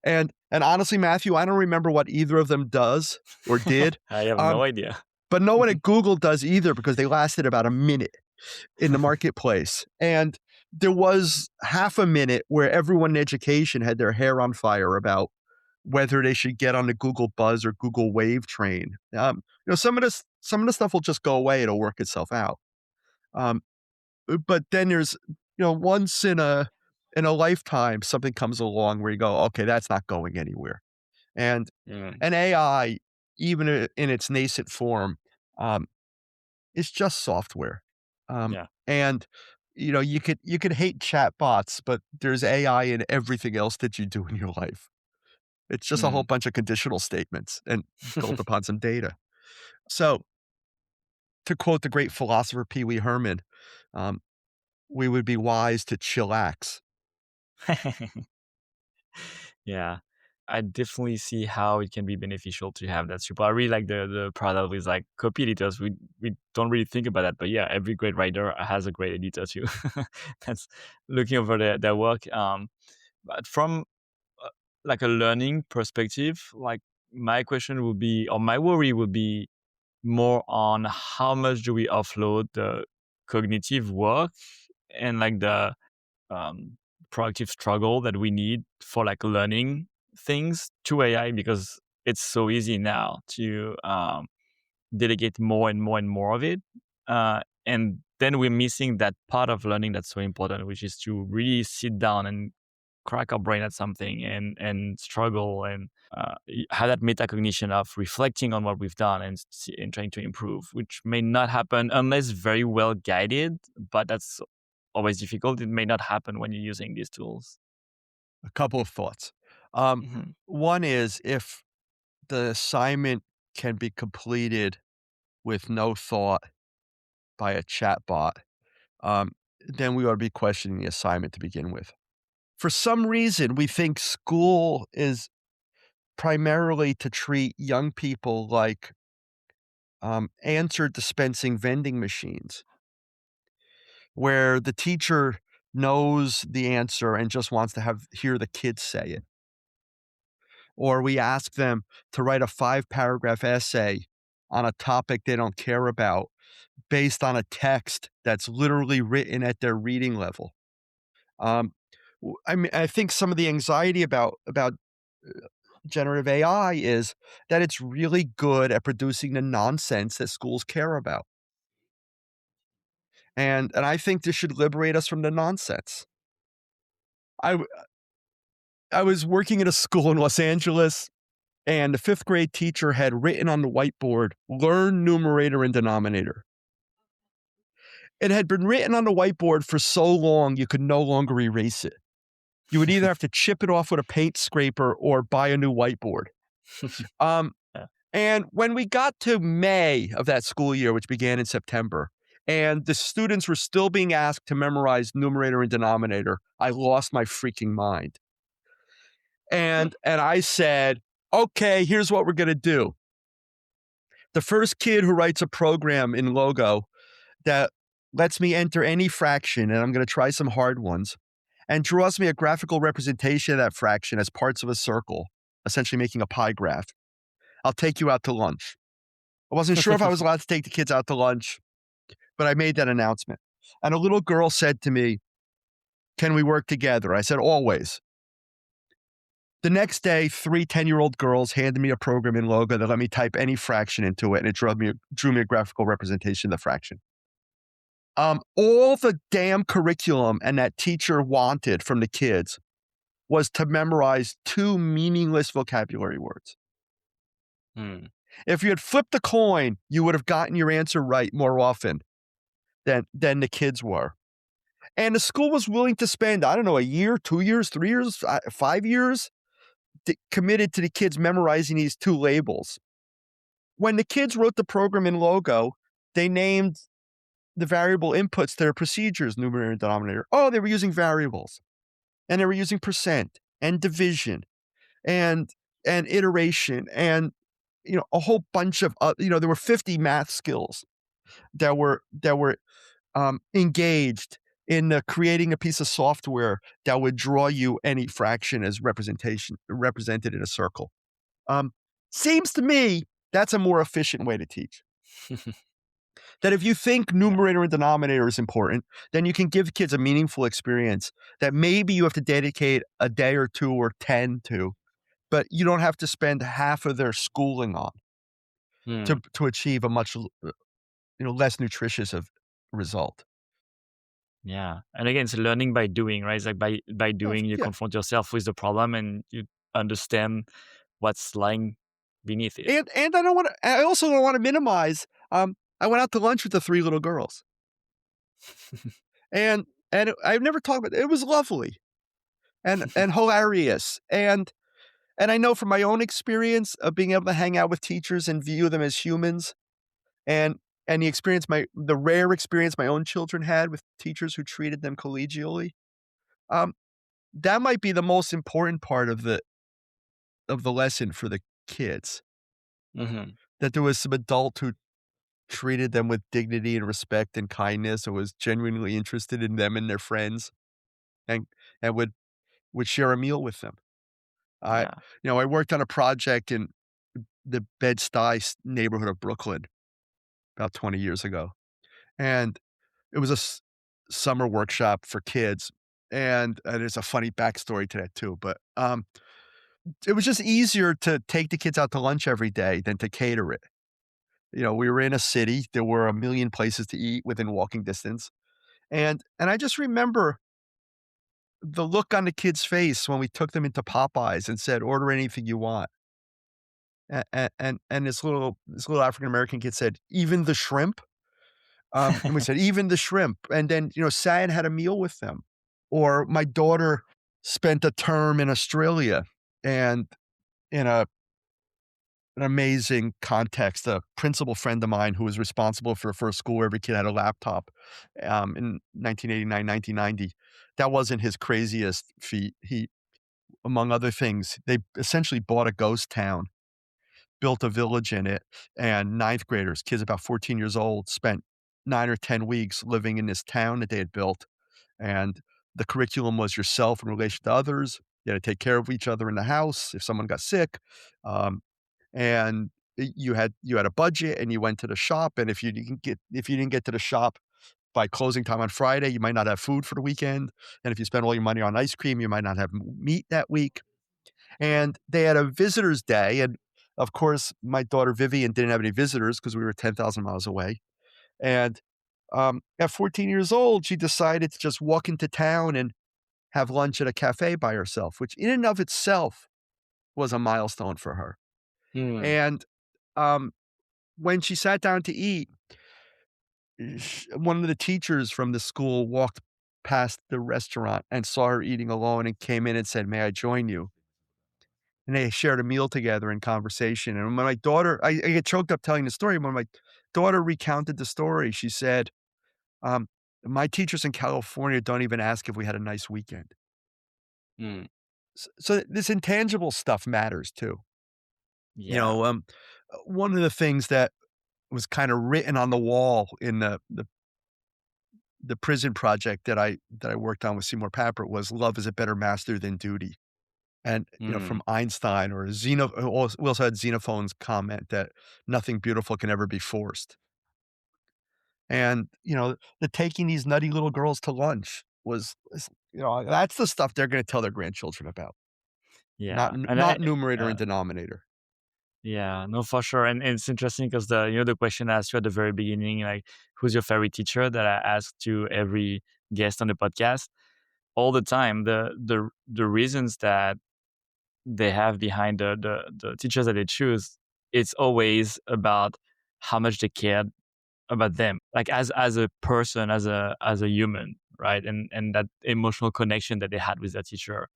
And honestly, Matthew, I don't remember what either of them does or did, I have no um, idea. but no one at Google does either because they lasted about a minute in the marketplace, and there was half a minute where everyone in education had their hair on fire about whether they should get on the Google Buzz or Google Wave train. Some of the stuff will just go away. It'll work itself out. Um, but then there's, once in a lifetime, something comes along where you go, okay, that's not going anywhere. And Mm, an AI, even in its nascent form, um, is just software. yeah. And you could hate chatbots, but there's AI in everything else that you do in your life. It's just a whole Mm. bunch of conditional statements and built upon some data. So, to quote the great philosopher Pee Wee Herman, um, we would be wise to chillax. Yeah. I definitely see how it can be beneficial to have that support. I really like the product with like copy editors. We don't really think about that, but yeah, every great writer has a great editor too. That's looking over their work. But from uh, like a learning perspective, like my question would be, or my worry would be more on how much do we offload the cognitive work and like the um, proactive struggle that we need for like learning things to AI, because it's so easy now to delegate more and more and more of it. And then we're missing that part of learning that's so important, which is to really sit down and crack our brain at something and struggle and have that metacognition of reflecting on what we've done and trying to improve, which may not happen unless very well guided, but that's always difficult. It may not happen when you're using these tools. A couple of thoughts. Um, Hmm. One is if the assignment can be completed with no thought by a chatbot, um, then we ought to be questioning the assignment to begin with. For some reason, we think school is primarily to treat young people like answer dispensing vending machines, where the teacher knows the answer and just wants to hear the kids say it. Or we ask them to write a 5-paragraph essay on a topic they don't care about based on a text that's literally written at their reading level. Um, I mean, I think some of the anxiety about generative AI is that it's really good at producing the nonsense that schools care about. And I think this should liberate us from the nonsense. I w I was working at a school in Los Angeles, and the 5th grade teacher had written on the whiteboard, "Learn numerator and denominator." It had been written on the whiteboard for so long you could no longer erase it. You would either have to chip it off with a paint scraper or buy a new whiteboard. Um, Yeah. and when we got to May of that school year, which began in September, and the students were still being asked to memorize numerator and denominator, I lost my freaking mind. And I said, "Okay, here's what we're gonna do. The first kid who writes a program in Logo that lets me enter any fraction, and I'm gonna try some hard ones, and draws me a graphical representation of that fraction as parts of a circle, essentially making a pie graph. I'll take you out to lunch." I wasn't sure if I was allowed to take the kids out to lunch, but I made that announcement. And a little girl said to me, "Can we work together?" I said, "Always." The next day, 3 10-year-old girls handed me a program in Logo that let me type any fraction into it, and it drew me a graphical representation of the fraction. All the damn curriculum and that teacher wanted from the kids was to memorize 2 meaningless vocabulary words. Hmm. If you had flipped the coin, you would have gotten your answer right more often than the kids were. And the school was willing to spend, I don't know, a year, 2 years, 3 years, 5 years committed to the kids memorizing these 2 labels. When the kids wrote the program in Logo, they named the variable inputs to their procedures, numerator and denominator. Oh, they were using variables, and they were using percent and division and iteration and a whole bunch of there were 50 math skills that were engaged in creating a piece of software that would draw you any fraction as represented in a circle. Um, Seems to me that's a more efficient way to teach. That if you think Yeah. numerator and denominator is important, then you can give kids a meaningful experience that maybe you have to dedicate a day or 2 or 10 to, but you don't have to spend half of their schooling on Mm. to achieve a much less nutritious of result. Yeah. And again, it's learning by doing, right? It's like by Yeah, doing, you yeah. confront yourself with the problem and you understand what's lying beneath it. And I also don't wanna minimize, I went out to lunch with the 3 little girls, and I've never talked about it. It was lovely and hilarious, and I know from my own experience of being able to hang out with teachers and view them as humans, and the rare experience my own children had with teachers who treated them collegially, um, that might be the most important part of the lesson for the kids, Hmm. that there was some adult who treated them with dignity and respect and kindness and was genuinely interested in them and their friends and and would share a meal with them. I Yeah. I worked on a project in the Bed-Stuy neighborhood of Brooklyn about 20 years ago, and it was a summer workshop for kids, and there's a funny backstory to that too, but, it was just easier to take the kids out to lunch every day than to cater it. We were in a city, there were a million places to eat within walking distance, and I just remember the look on the kid's face when we took them into Popeyes and said, "Order anything you want." And this little African American kid said, "Even the shrimp?" And we said, "Even the shrimp," and then, sat and had a meal with them. Or my daughter spent a term in Australia, and in an amazing context, a principal friend of mine who was responsible for a first school where every kid had a laptop, in 1989, 1990. That wasn't his craziest feat. Among other things, they essentially bought a ghost town, built a village in it, and ninth graders, kids about 14 years old, spent 9 or 10 weeks living in this town that they had built, and the curriculum was yourself in relation to others. You had to take care of each other in the house if someone got sick, um, and you had a budget, and you went to the shop, and if you didn't get to the shop by closing time on Friday, you might not have food for the weekend, and if you spent all your money on ice cream, you might not have m meat that week. And they had a visitors day, and, of course, my daughter Vivian didn't have any visitors because we were 10,000 miles away, and, at 14 years old, she decided to just walk into town and have lunch at a cafe by herself, which in and of itself was a milestone for her. Mm. And, um, when she sat down to eat, one of the teachers from the school walked past the restaurant and saw her eating alone and came in and said, "May I join you?" And they shared a meal together in conversation, and when my daughter I get choked up telling the story. When my daughter recounted the story, she said, um, "My teachers in California don't even ask if we had a nice weekend." Mm. So this intangible stuff matters too. You Yeah. know, one of the things that was kinda written on the wall in the prison project that I worked on with Seymour Papert was, "Love is a better master than duty." And, Mm. from Einstein, or we also had Xenophon's comment that nothing beautiful can ever be forced. And, the taking these nutty little girls to lunch that's the stuff they're gonna tell their grandchildren about, not Yeah. n And not numerator uh, and denominator. yeah, no, for sure. And it's interesting because the question I asked you at the very beginning, like, who's your favorite teacher that I asked to every guest on the podcast all the time. The reasons that they have behind the teachers that they choose, it's always about how much they cared about them, like as a person, as a human, right? And that emotional connection that they had with their teacher.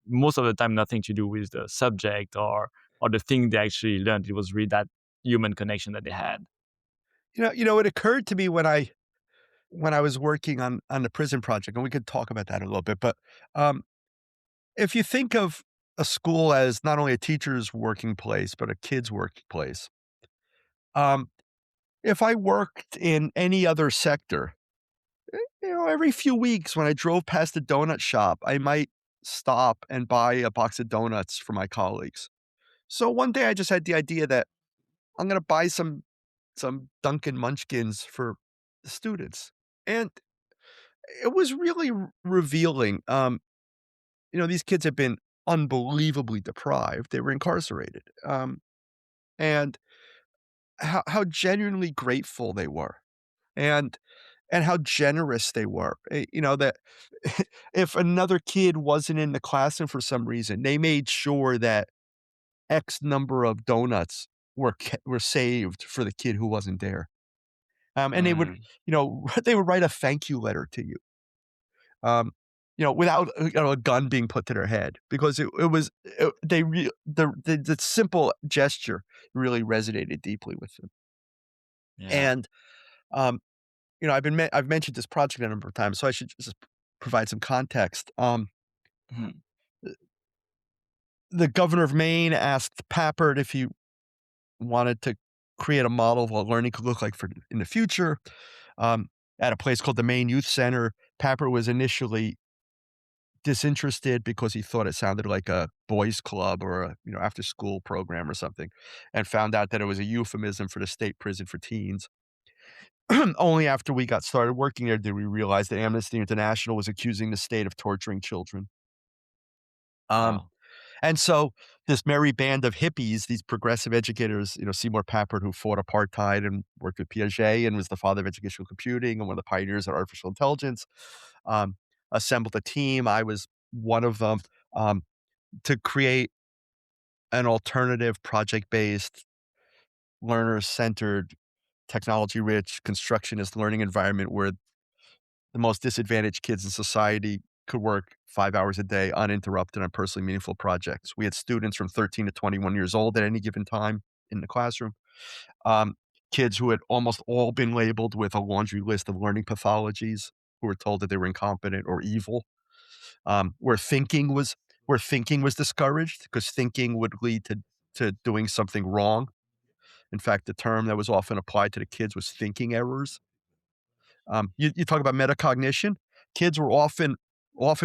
Most of the time, nothing to do with the subject or the thing they actually learned. It was really that human connection that they had. It occurred to me when I was working on the prison project, and we could talk about that a little bit, but, um, if you think of a school as not only a teacher's working place, but a kid's workplace, um, if I worked in any other sector, every few weeks when I drove past a donut shop, I might stop and buy a box of donuts for my colleagues. So one day I just had the idea that I'm gonna buy some Dunkin' Munchkins for the students, and it was really revealing. These kids have been unbelievably deprived. They were incarcerated. And how genuinely grateful they were, and how generous they were. That if another kid wasn't in the classroom for some reason, they made sure that X number of donuts were saved for the kid who wasn't there. And they would, Mm. they would write a thank you letter to you, um, without, a gun being put to their head, because it was, they the simple gesture really resonated deeply with them. Yeah. And, um, I've mentioned this project a number of times, so I should just provide some context. Mhm. The governor of Maine asked Papert if he wanted to create a model of what learning could look like for in the future, um, at a place called the Maine Youth Center. Papert was initially disinterested because he thought it sounded like a boys club or a, after school program or something, and found out that it was a euphemism for the state prison for teens. Only after we got started working there did we realize that Amnesty International was accusing the state of torturing children. Um, Wow. and so this merry band of hippies, these progressive educators, Seymour Papert, who fought apartheid and worked with Piaget and was the father of educational computing and one of the pioneers of artificial intelligence, um, assembled a team. I was one of them, um, to create an alternative project-based, learner-centered, technology-rich, constructionist learning environment where the most disadvantaged kids in society could work 5 hours a day uninterrupted on personally meaningful projects. We had students from 13 to 21 years old at any given time in the classroom. Um, Kids who had almost all been labeled with a laundry list of learning pathologies, who were told that they were incompetent or evil, where thinking was discouraged because thinking would lead to doing something wrong. In fact, the term that was often applied to the kids was thinking errors. You talk about metacognition. Kids were often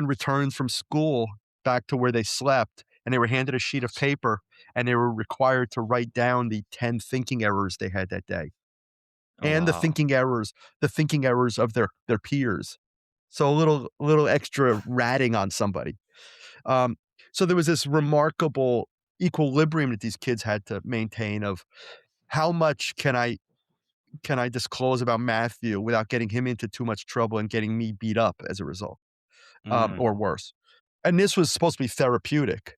returned from school back to where they slept, and they were handed a sheet of paper, and they were required to write down the 10 thinking errors they had that day, Oh, and wow. the thinking errors of their peers. So a little extra ratting on somebody. Um, so there was this remarkable equilibrium that these kids had to maintain of how much can I disclose about Matthew without getting him into too much trouble and getting me beat up as a result, or Mm. worse. And this was supposed to be therapeutic.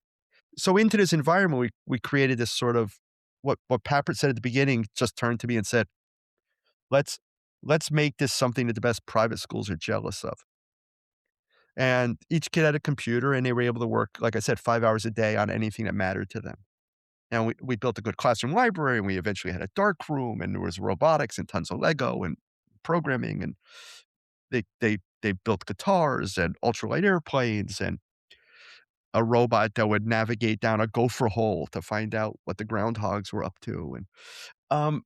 So into this environment, we created this sort of what Papert said at the beginning, just turned to me and said, "Let's let's make this something that the best private schools are jealous of." And each kid had a computer, and they were able to work, like I said, 5 hours a day on anything that mattered to them. And we built a good classroom library, and we eventually had a dark room, and there was robotics and tons of Lego and programming, and they built guitars and ultralight airplanes and a robot that would navigate down a gopher hole to find out what the groundhogs were up to, and, um,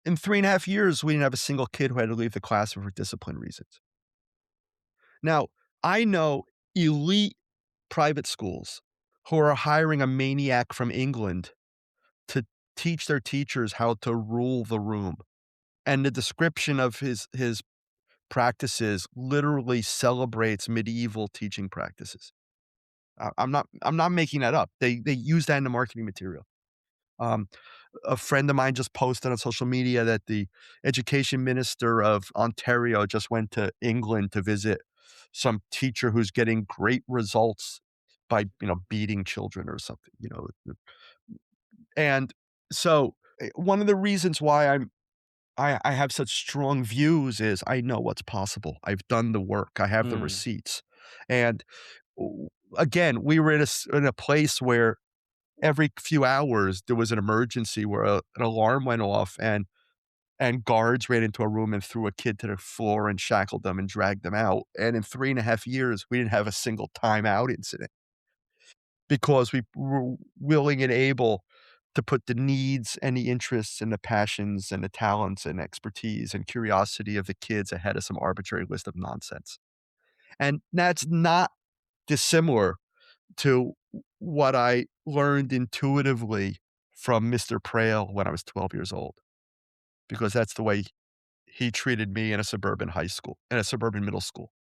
in 3.5 years, we didn't have a single kid who had to leave the classroom for discipline reasons. Now, I know elite private schools who are hiring a maniac from England to teach their teachers how to rule the room, and the description of his practices literally celebrates medieval teaching practices. I'm not making that up. They use that in the marketing material. Um, a friend of mine just posted on social media that the education minister of Ontario just went to England to visit some teacher who's getting great results by, beating children or something. And so, one of the reasons why I have such strong views is I know what's possible. I've done the work. I have the Mm. receipts. And w again, we were in a place where every few hours there was an emergency where an alarm went off and guards ran into a room and threw a kid to the floor and shackled them and dragged them out. And in 3.5 years, we didn't have a single timeout incident because we were willing and able to put the needs and the interests and the passions and the talents and expertise and curiosity of the kids ahead of some arbitrary list of nonsense. And that's not dissimilar to what I learned intuitively from Mr. Prale when I was 12 years old, because that's the way he treated me in a suburban middle school.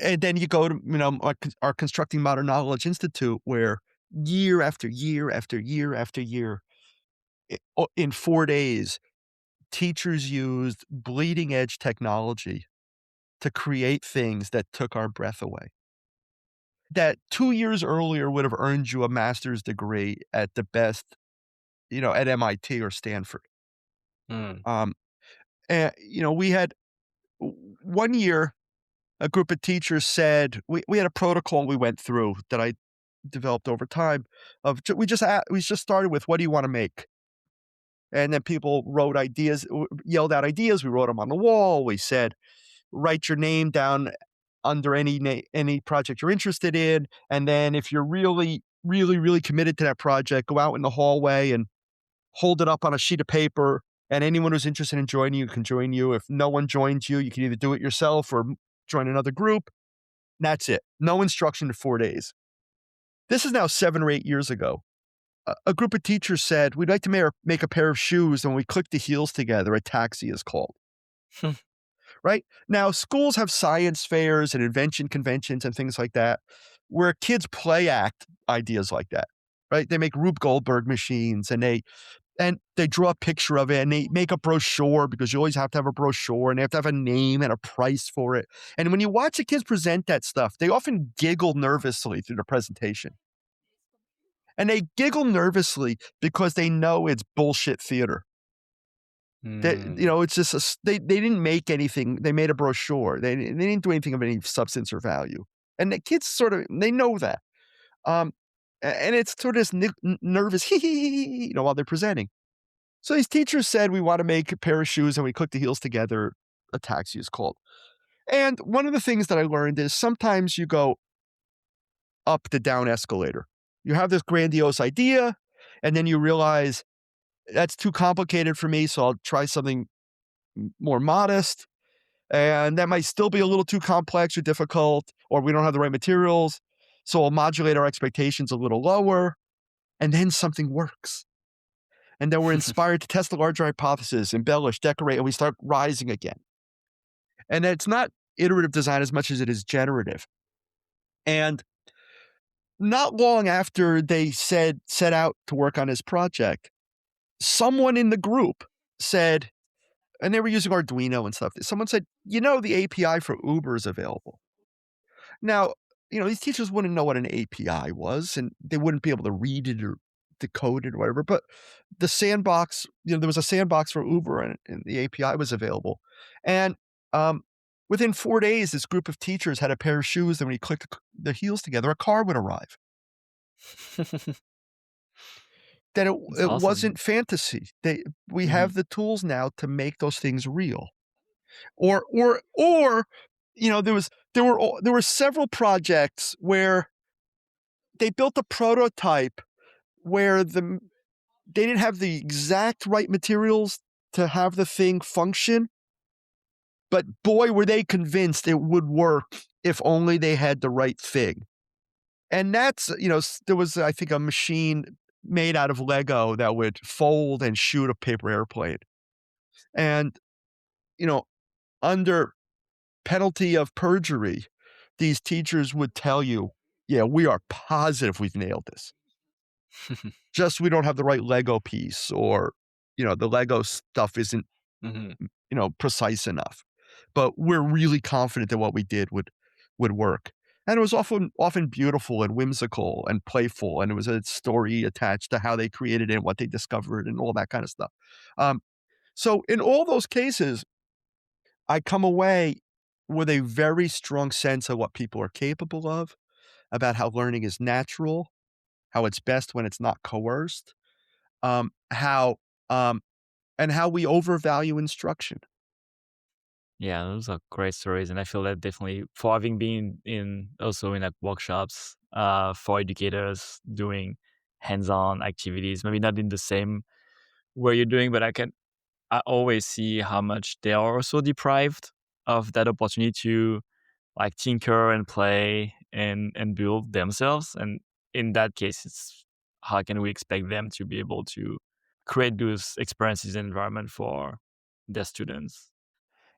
And then you go to, our Constructing Modern Knowledge Institute, where year after year after year after year, in 4 days, teachers used bleeding edge technology to create things that took our breath away. That 2 years earlier would have earned you a master's degree at the best, at MIT or Stanford. Mm. Um, we had 1 year, a group of teachers said we had a protocol we went through that I developed over time of we just started with, "What do you wanna make?" And then people wrote ideas, yelled out ideas, we wrote them on the wall, we said, "Write your name down under any project you're interested in, and then if you're really, really, really committed to that project, go out in the hallway and hold it up on a sheet of paper, and anyone who's interested in joining you can join you. If no one joins you, you can either do it yourself or join another group." That's it. No instruction in 4 days. This is now 7 or 8 years ago. A group of teachers said, "We'd like to make a pair of shoes, and when we click the heels together, a taxi is called." Right? Now, schools have science fairs and invention conventions and things like that, where kids play act ideas like that, right? They make Rube Goldberg machines, and they draw a picture of it, and they make a brochure, because you always have to have a brochure, and they have to have a name and a price for it. And when you watch the kids present that stuff, they often giggle nervously through the presentation. And they giggle nervously because they know it's bullshit theater. Mm. It's just they didn't make anything. They made a brochure. They didn't do anything of any substance or value. And the kids sort of, they know that. Um, and it's sort of this nervous, while they're presenting. So these teachers said, "We want to make a pair of shoes, and we click the heels together, a taxi is called." And one of the things that I learned is sometimes you go up the down escalator. You have this grandiose idea, and then you realize that's too complicated for me, so I'll try something more modest. And that might still be a little too complex or difficult, or we don't have the right materials. So I'll modulate our expectations a little lower, and then something works. And then we're inspired to test the larger hypothesis, embellish, decorate, and we start rising again. And it's not iterative design as much as it is generative. And not long after they set out to work on his project, someone in the group said, and they were using Arduino and stuff. Someone said, "The API for Uber is available." Now, these teachers wouldn't know what an API was, and they wouldn't be able to read it or decode it or whatever. But the sandbox, there was a sandbox for Uber, and the API was available. And um, within 4 days, this group of teachers had a pair of shoes, and when you clicked the heels together, a car would arrive. That It's it awesome. wasn't fantasy. We Mhm. have the tools now to make those things real. Or, there were several projects where they built a prototype where they didn't have the exact right materials to have the thing function, but boy, were they convinced it would work if only they had the right thing. And that's, there was, I think, a machine made out of Lego that would fold and shoot a paper airplane. And, you know, under penalty of perjury, these teachers would tell you, "Yeah, we are positive we've nailed this. Just we don't have the right Lego piece, or, the Lego stuff isn't, Mhm. precise enough. But we're really confident that what we did would work." And it was often beautiful and whimsical and playful, and it was a story attached to how they created it and what they discovered and all that kind of stuff. Um, so in all those cases, I come away with a very strong sense of what people are capable of, about how learning is natural, how it's best when it's not coerced, how and how we overvalue instruction. Yeah, those are great stories, and I feel that definitely for having been in also in like workshops for educators doing hands-on activities, maybe not in the same way you're doing, but I always see how much they are also deprived of that opportunity to like tinker and play and build themselves. And in that case, it's how can we expect them to be able to create those experiences and environment for their students?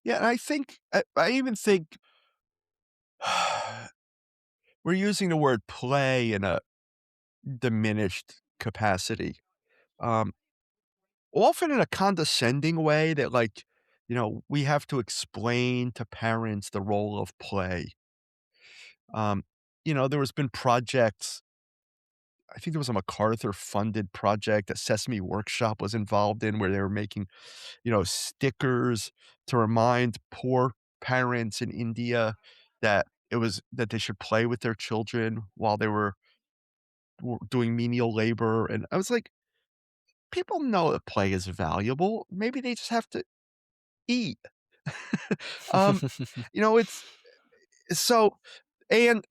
Yeah, and I even think We're using the word play in a diminished capacity, um, often in a condescending way that, like, we have to explain to parents the role of play. Um, there has been projects. I think there was a MacArthur-funded project that Sesame Workshop was involved in where they were making, stickers to remind poor parents in India that they should play with their children while they were doing menial labor, and I was like, "People know that play is valuable, maybe they just have to eat." Um, it's so and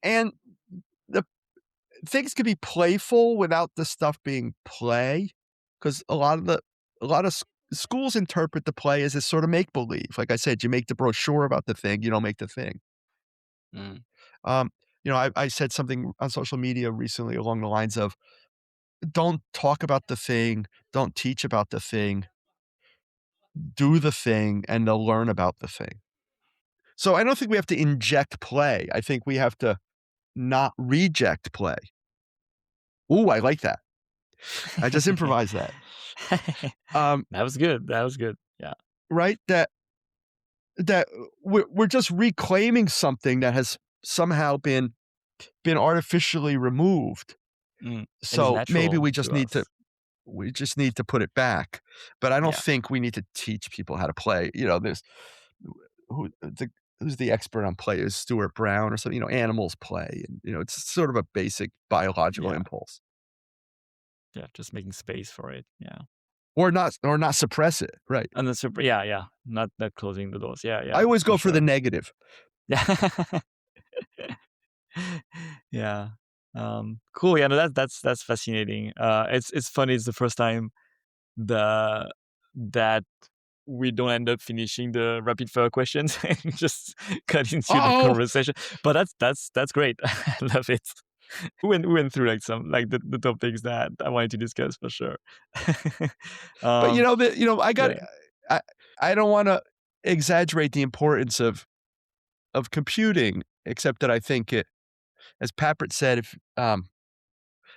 the things can be playful without the stuff being play, because a lot of schools interpret the play as this sort of make believe. Like I said, you make the brochure about the thing, you don't make the thing. Mm. Um, I said something on social media recently along the lines of, "Don't talk about the thing, don't teach about the thing, do the thing, and they'll learn about the thing." So I don't think we have to inject play. I think we have to not reject play. Ooh, I like that. I just improvised that. Um, That was good. That was good. Yeah. right? That we're just reclaiming something that has somehow been artificially removed. Mm. And it's So maybe natural to us. we just need to put it back. But I don't Yeah. think we need to teach people how to play. There's who's the expert on play is Stuart Brown or something. Animals play, and it's sort of a basic biological Yeah. impulse, Yeah. Just making space for it. Yeah. or not suppress it. Right. And the super, yeah, yeah. Not closing the doors. Yeah, I yeah, always for go for the sure. negative. Yeah. Yeah. Cool. Yeah, no, that's fascinating. It's funny. It's the first time the that we don't end up finishing the rapid fire questions and just cut into the Oh, conversation. But that's great. I love it. We went through like some like the topics that I wanted to discuss for sure. but um, I got yeah. I I don't want to exaggerate the importance of computing, except that I think as Papert said,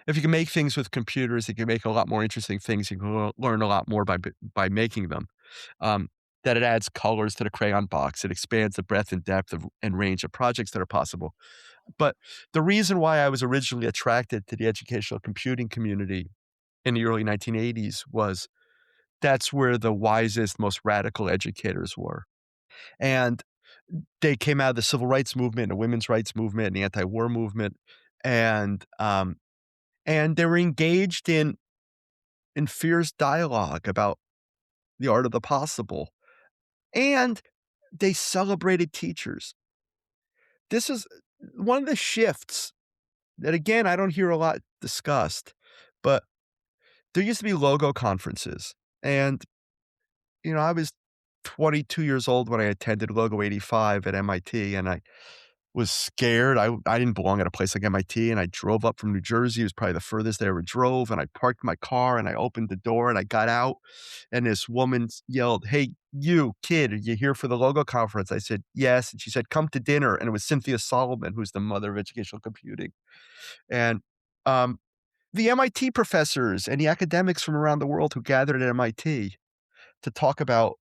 if you can make things with computers, you can make a lot more interesting things. You can learn a lot more by making them. Um, that it adds colors to the crayon box. It expands the breadth and depth and range of projects that are possible. But the reason why I was originally attracted to the educational computing community in the early 1980s was that's where the wisest, most radical educators were. And they came out of the civil rights movement, the women's rights movement, and the anti-war movement, and they were engaged in fierce dialogue about the art of the possible, and they celebrated teachers. This is one of the shifts that, again, I don't hear a lot discussed, but there used to be logo conferences, and, I was 22 years old when I attended Logo 85 at MIT, and I was scared. I didn't belong at a place like MIT, and I drove up from New Jersey. It was probably the furthest I ever drove, and I parked my car, and I opened the door, and I got out, and this woman yelled, "Hey, you kid, are you here for the logo conference?" I said, "Yes," and she said, "Come to dinner," and it was Cynthia Solomon, who's the mother of educational computing, and, um, the MIT professors and the academics from around the world who gathered at MIT to talk about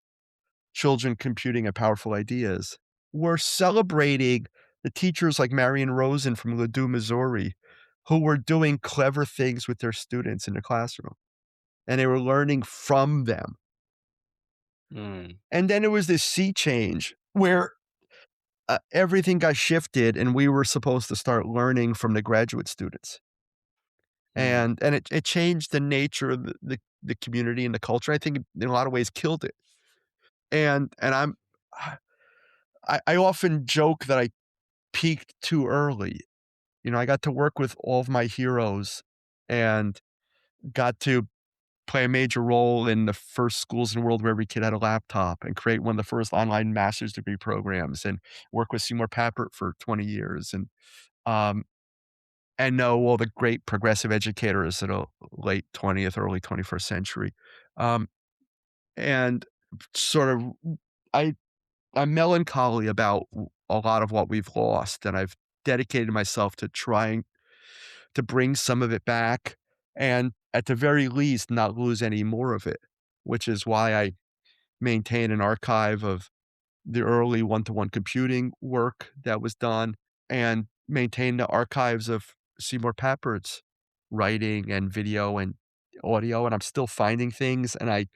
children computing and powerful ideas. We're celebrating the teachers like Marion Rosen from Ladue, Missouri, who were doing clever things with their students in the classroom, and they were learning from them. Mm, And then there was this sea change where everything got shifted, and we were supposed to start learning from the graduate students. mm, And it changed the nature of the community and the culture. I think in a lot of ways killed it. And I often joke that I peaked too early. I got to work with all of my heroes and got to play a major role in the first schools in the world where every kid had a laptop and create one of the first online master's degree programs and work with Seymour Papert for 20 years um, and know all the great progressive educators in the late 20th, early 21st century. Um, and sort of, I, I'm melancholy about a lot of what we've lost, and I've dedicated myself to trying to bring some of it back and at the very least not lose any more of it, which is why I maintain an archive of the early one-to-one computing work that was done and maintain the archives of Seymour Papert's writing and video and audio, and I'm still finding things, and I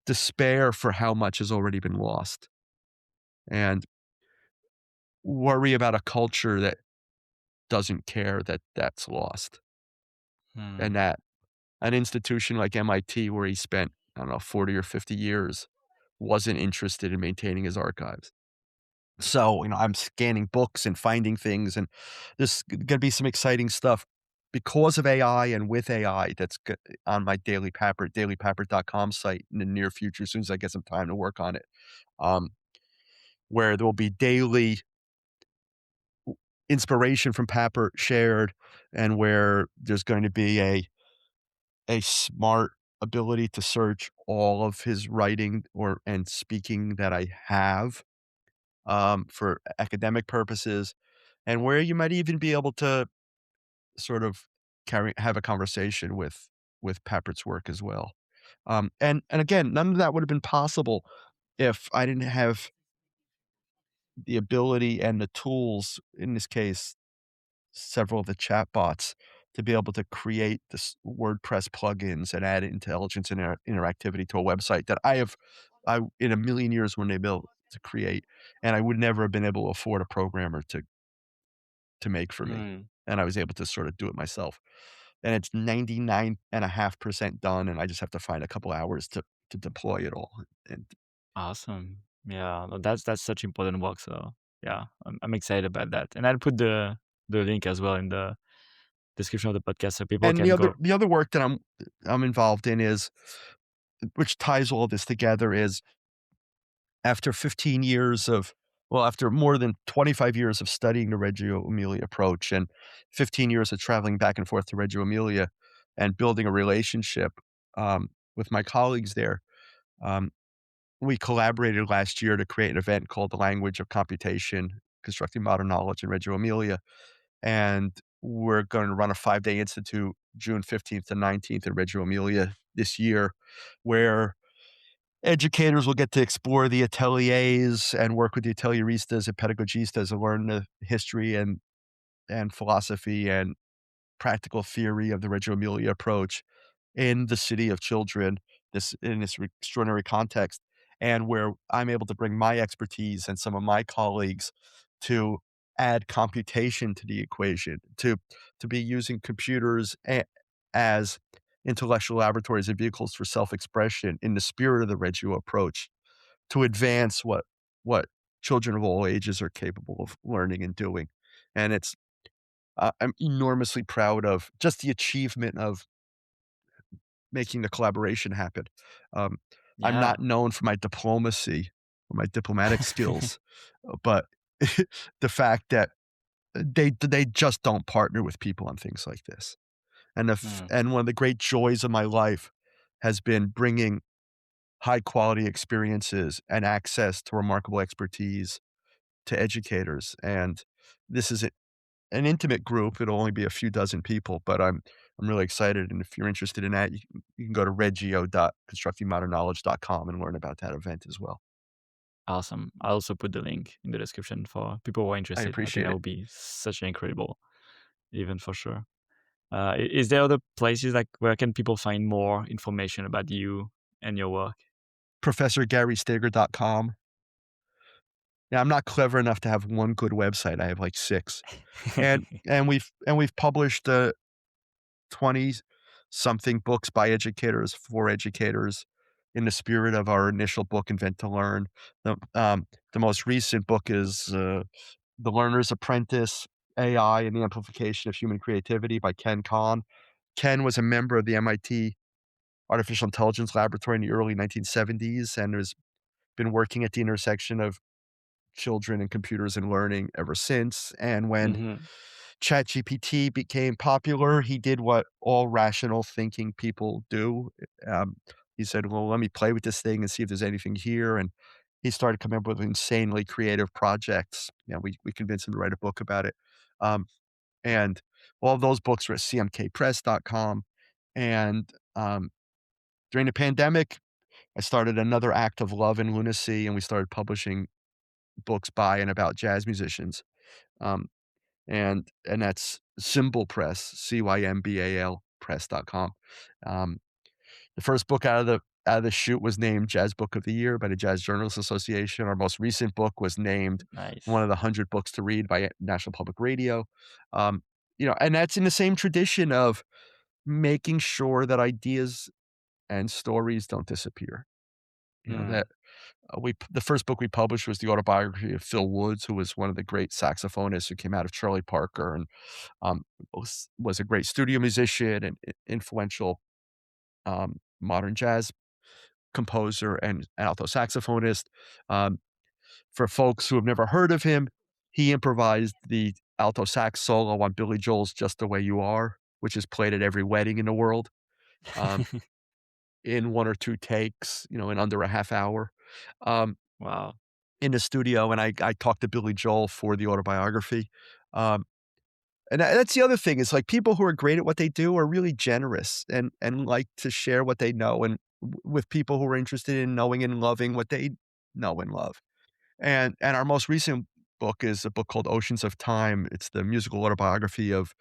despair for how much has already been lost and worry about a culture that doesn't care that that's lost and Hmm. that an institution like MIT where he spent, I don't know, 40 or 50 years wasn't interested in maintaining his archives. So, I'm scanning books and finding things, and there's gonna be some exciting stuff because of AI and with AI that's on my daily Papert, dailypapert.com site in the near future, as soon as I get some time to work on it, um, where there will be daily inspiration from Papert shared and where there's going to be a smart ability to search all of his writing or and speaking that I have, for academic purposes, and where you might even be able to sort of have a conversation with Papert's work as well. And again, none of that would have been possible if I didn't have the ability and the tools, in this case, several of the chatbots, to be able to create this WordPress plugins and add intelligence and interactivity to a website that I in a million years wouldn't have been able to create, and I would never have been able to afford a programmer to make for me, Hmm. and I was able to sort of do it myself. And it's 99.5% done, and I just have to find a couple hours to deploy it all, and Awesome. Yeah, no, that's such important work. So yeah, I'm excited about that, and I'll put the link as well in the description of the podcast so people and can go. the other work that I'm involved in is which ties all this together is after 15 years of well, after more than 25 years of studying the Reggio Emilia approach and 15 years of traveling back and forth to Reggio Emilia and building a relationship, with my colleagues there, um, we collaborated last year to create an event called The Language of Computation: Constructing Modern Knowledge in Reggio Emilia, and we're going to run a 5-day institute June 15th to 19th in Reggio Emilia this year, where educators will get to explore the ateliers and work with the atelieristas and pedagogistas and learn the history and philosophy and practical theory of the Reggio Emilia approach in the city of children, this in this extraordinary context, and where I'm able to bring my expertise and some of my colleagues to add computation to the equation, to be using computers as intellectual laboratories and vehicles for self-expression in the spirit of the Reggio approach to advance what children of all ages are capable of learning and doing. And I'm enormously proud of just the achievement of making the collaboration happen. Um, I'm Yeah. not known for my diplomacy or my diplomatic skills, but the fact that they just don't partner with people on things like this. Hmm. And one of the great joys of my life has been bringing high quality experiences and access to remarkable expertise to educators. And this is an intimate group. It'll only be a few dozen people, but I'm really excited, and if you're interested in that, you can go to reggio.constructingmodernknowledge.com and learn about that event as well. Awesome. I'll also put the link in the description for people who are I interested. I think appreciate that it. would be such an incredible event for sure. Is there other places like where can people find more information about you and your work? ProfessorGaryStager.com. Yeah, I'm not clever enough to have one good website. I have like 6. And we've published, 20 something books by educators for educators in the spirit of our initial book, Invent to Learn. The most recent book is, The Learner's Apprentice: AI and the Amplification of Human Creativity by Ken Kahn. Ken was a member of the MIT Artificial Intelligence Laboratory in the early 1970s and has been working at the intersection of children and computers and learning ever since. And when Hmm. ChatGPT became popular, he did what all rational thinking people do. Um, he said, "Well, let me play with this thing and see if there's anything here." And he started coming up with insanely creative projects. We convinced him to write a book about it. Um, and all of those books were at cmkpress.com. And during the pandemic, I started another act of love and lunacy, and we started publishing books by and about jazz musicians. Um, and that's Symbol Press, Cymbal press.com. Um, the first book out of the chute was named Jazz Book of the Year by the Jazz Journalists Association. Our most recent book was named one Nice. of the 100 books to read by National Public Radio. Um, and that's in the same tradition of making sure that ideas and stories don't disappear. Mm, That we the first book we published was the autobiography of Phil Woods, who was one of the great saxophonists who came out of Charlie Parker and was a great studio musician and influential modern jazz composer and alto saxophonist. Um, for folks who have never heard of him, he improvised the alto sax solo on Billy Joel's "Just the Way You Are," which is played at every wedding in the world, um, in 1 or 2 takes, in under a half hour, um, wow. in the studio, and I talked to Billy Joel for the autobiography. Um, and that's the other thing is, like, people who are great at what they do are really generous and like to share what they know and with people who are interested in knowing and loving what they know and love. And our most recent book is a book called Oceans of Time. It's the musical autobiography of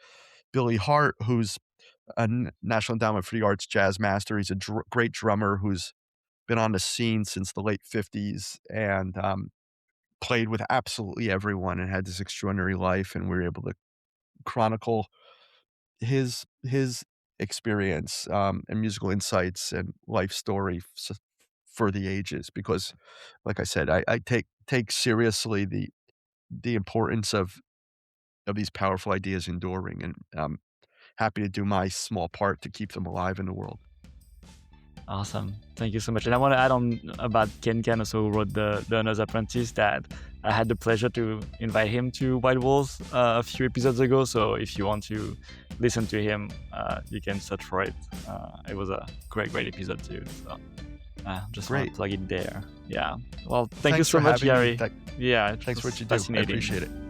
Billy Hart, who's a National Endowment for the Arts jazz master. He's a great drummer who's been on the scene since the late '50s and played with absolutely everyone and had this extraordinary life. And we were able to chronicle his experience and musical insights and life story for the ages. Because, like I said, I take seriously the importance of these powerful ideas enduring, and I'm happy to do my small part to keep them alive in the world. Awesome. Thank you so much. And I want to add on about Ken Ken, also who wrote the Learner's Apprentice, that I had the pleasure to invite him to White Walls a few episodes ago. So if you want to listen to him, you can search for it. It was a great, great episode too. So just want Great. to plug it there. Yeah. Well, thank you Thanks so for much, having me. Gary. Yeah, it Thanks for was what you do. I fascinating. appreciate it.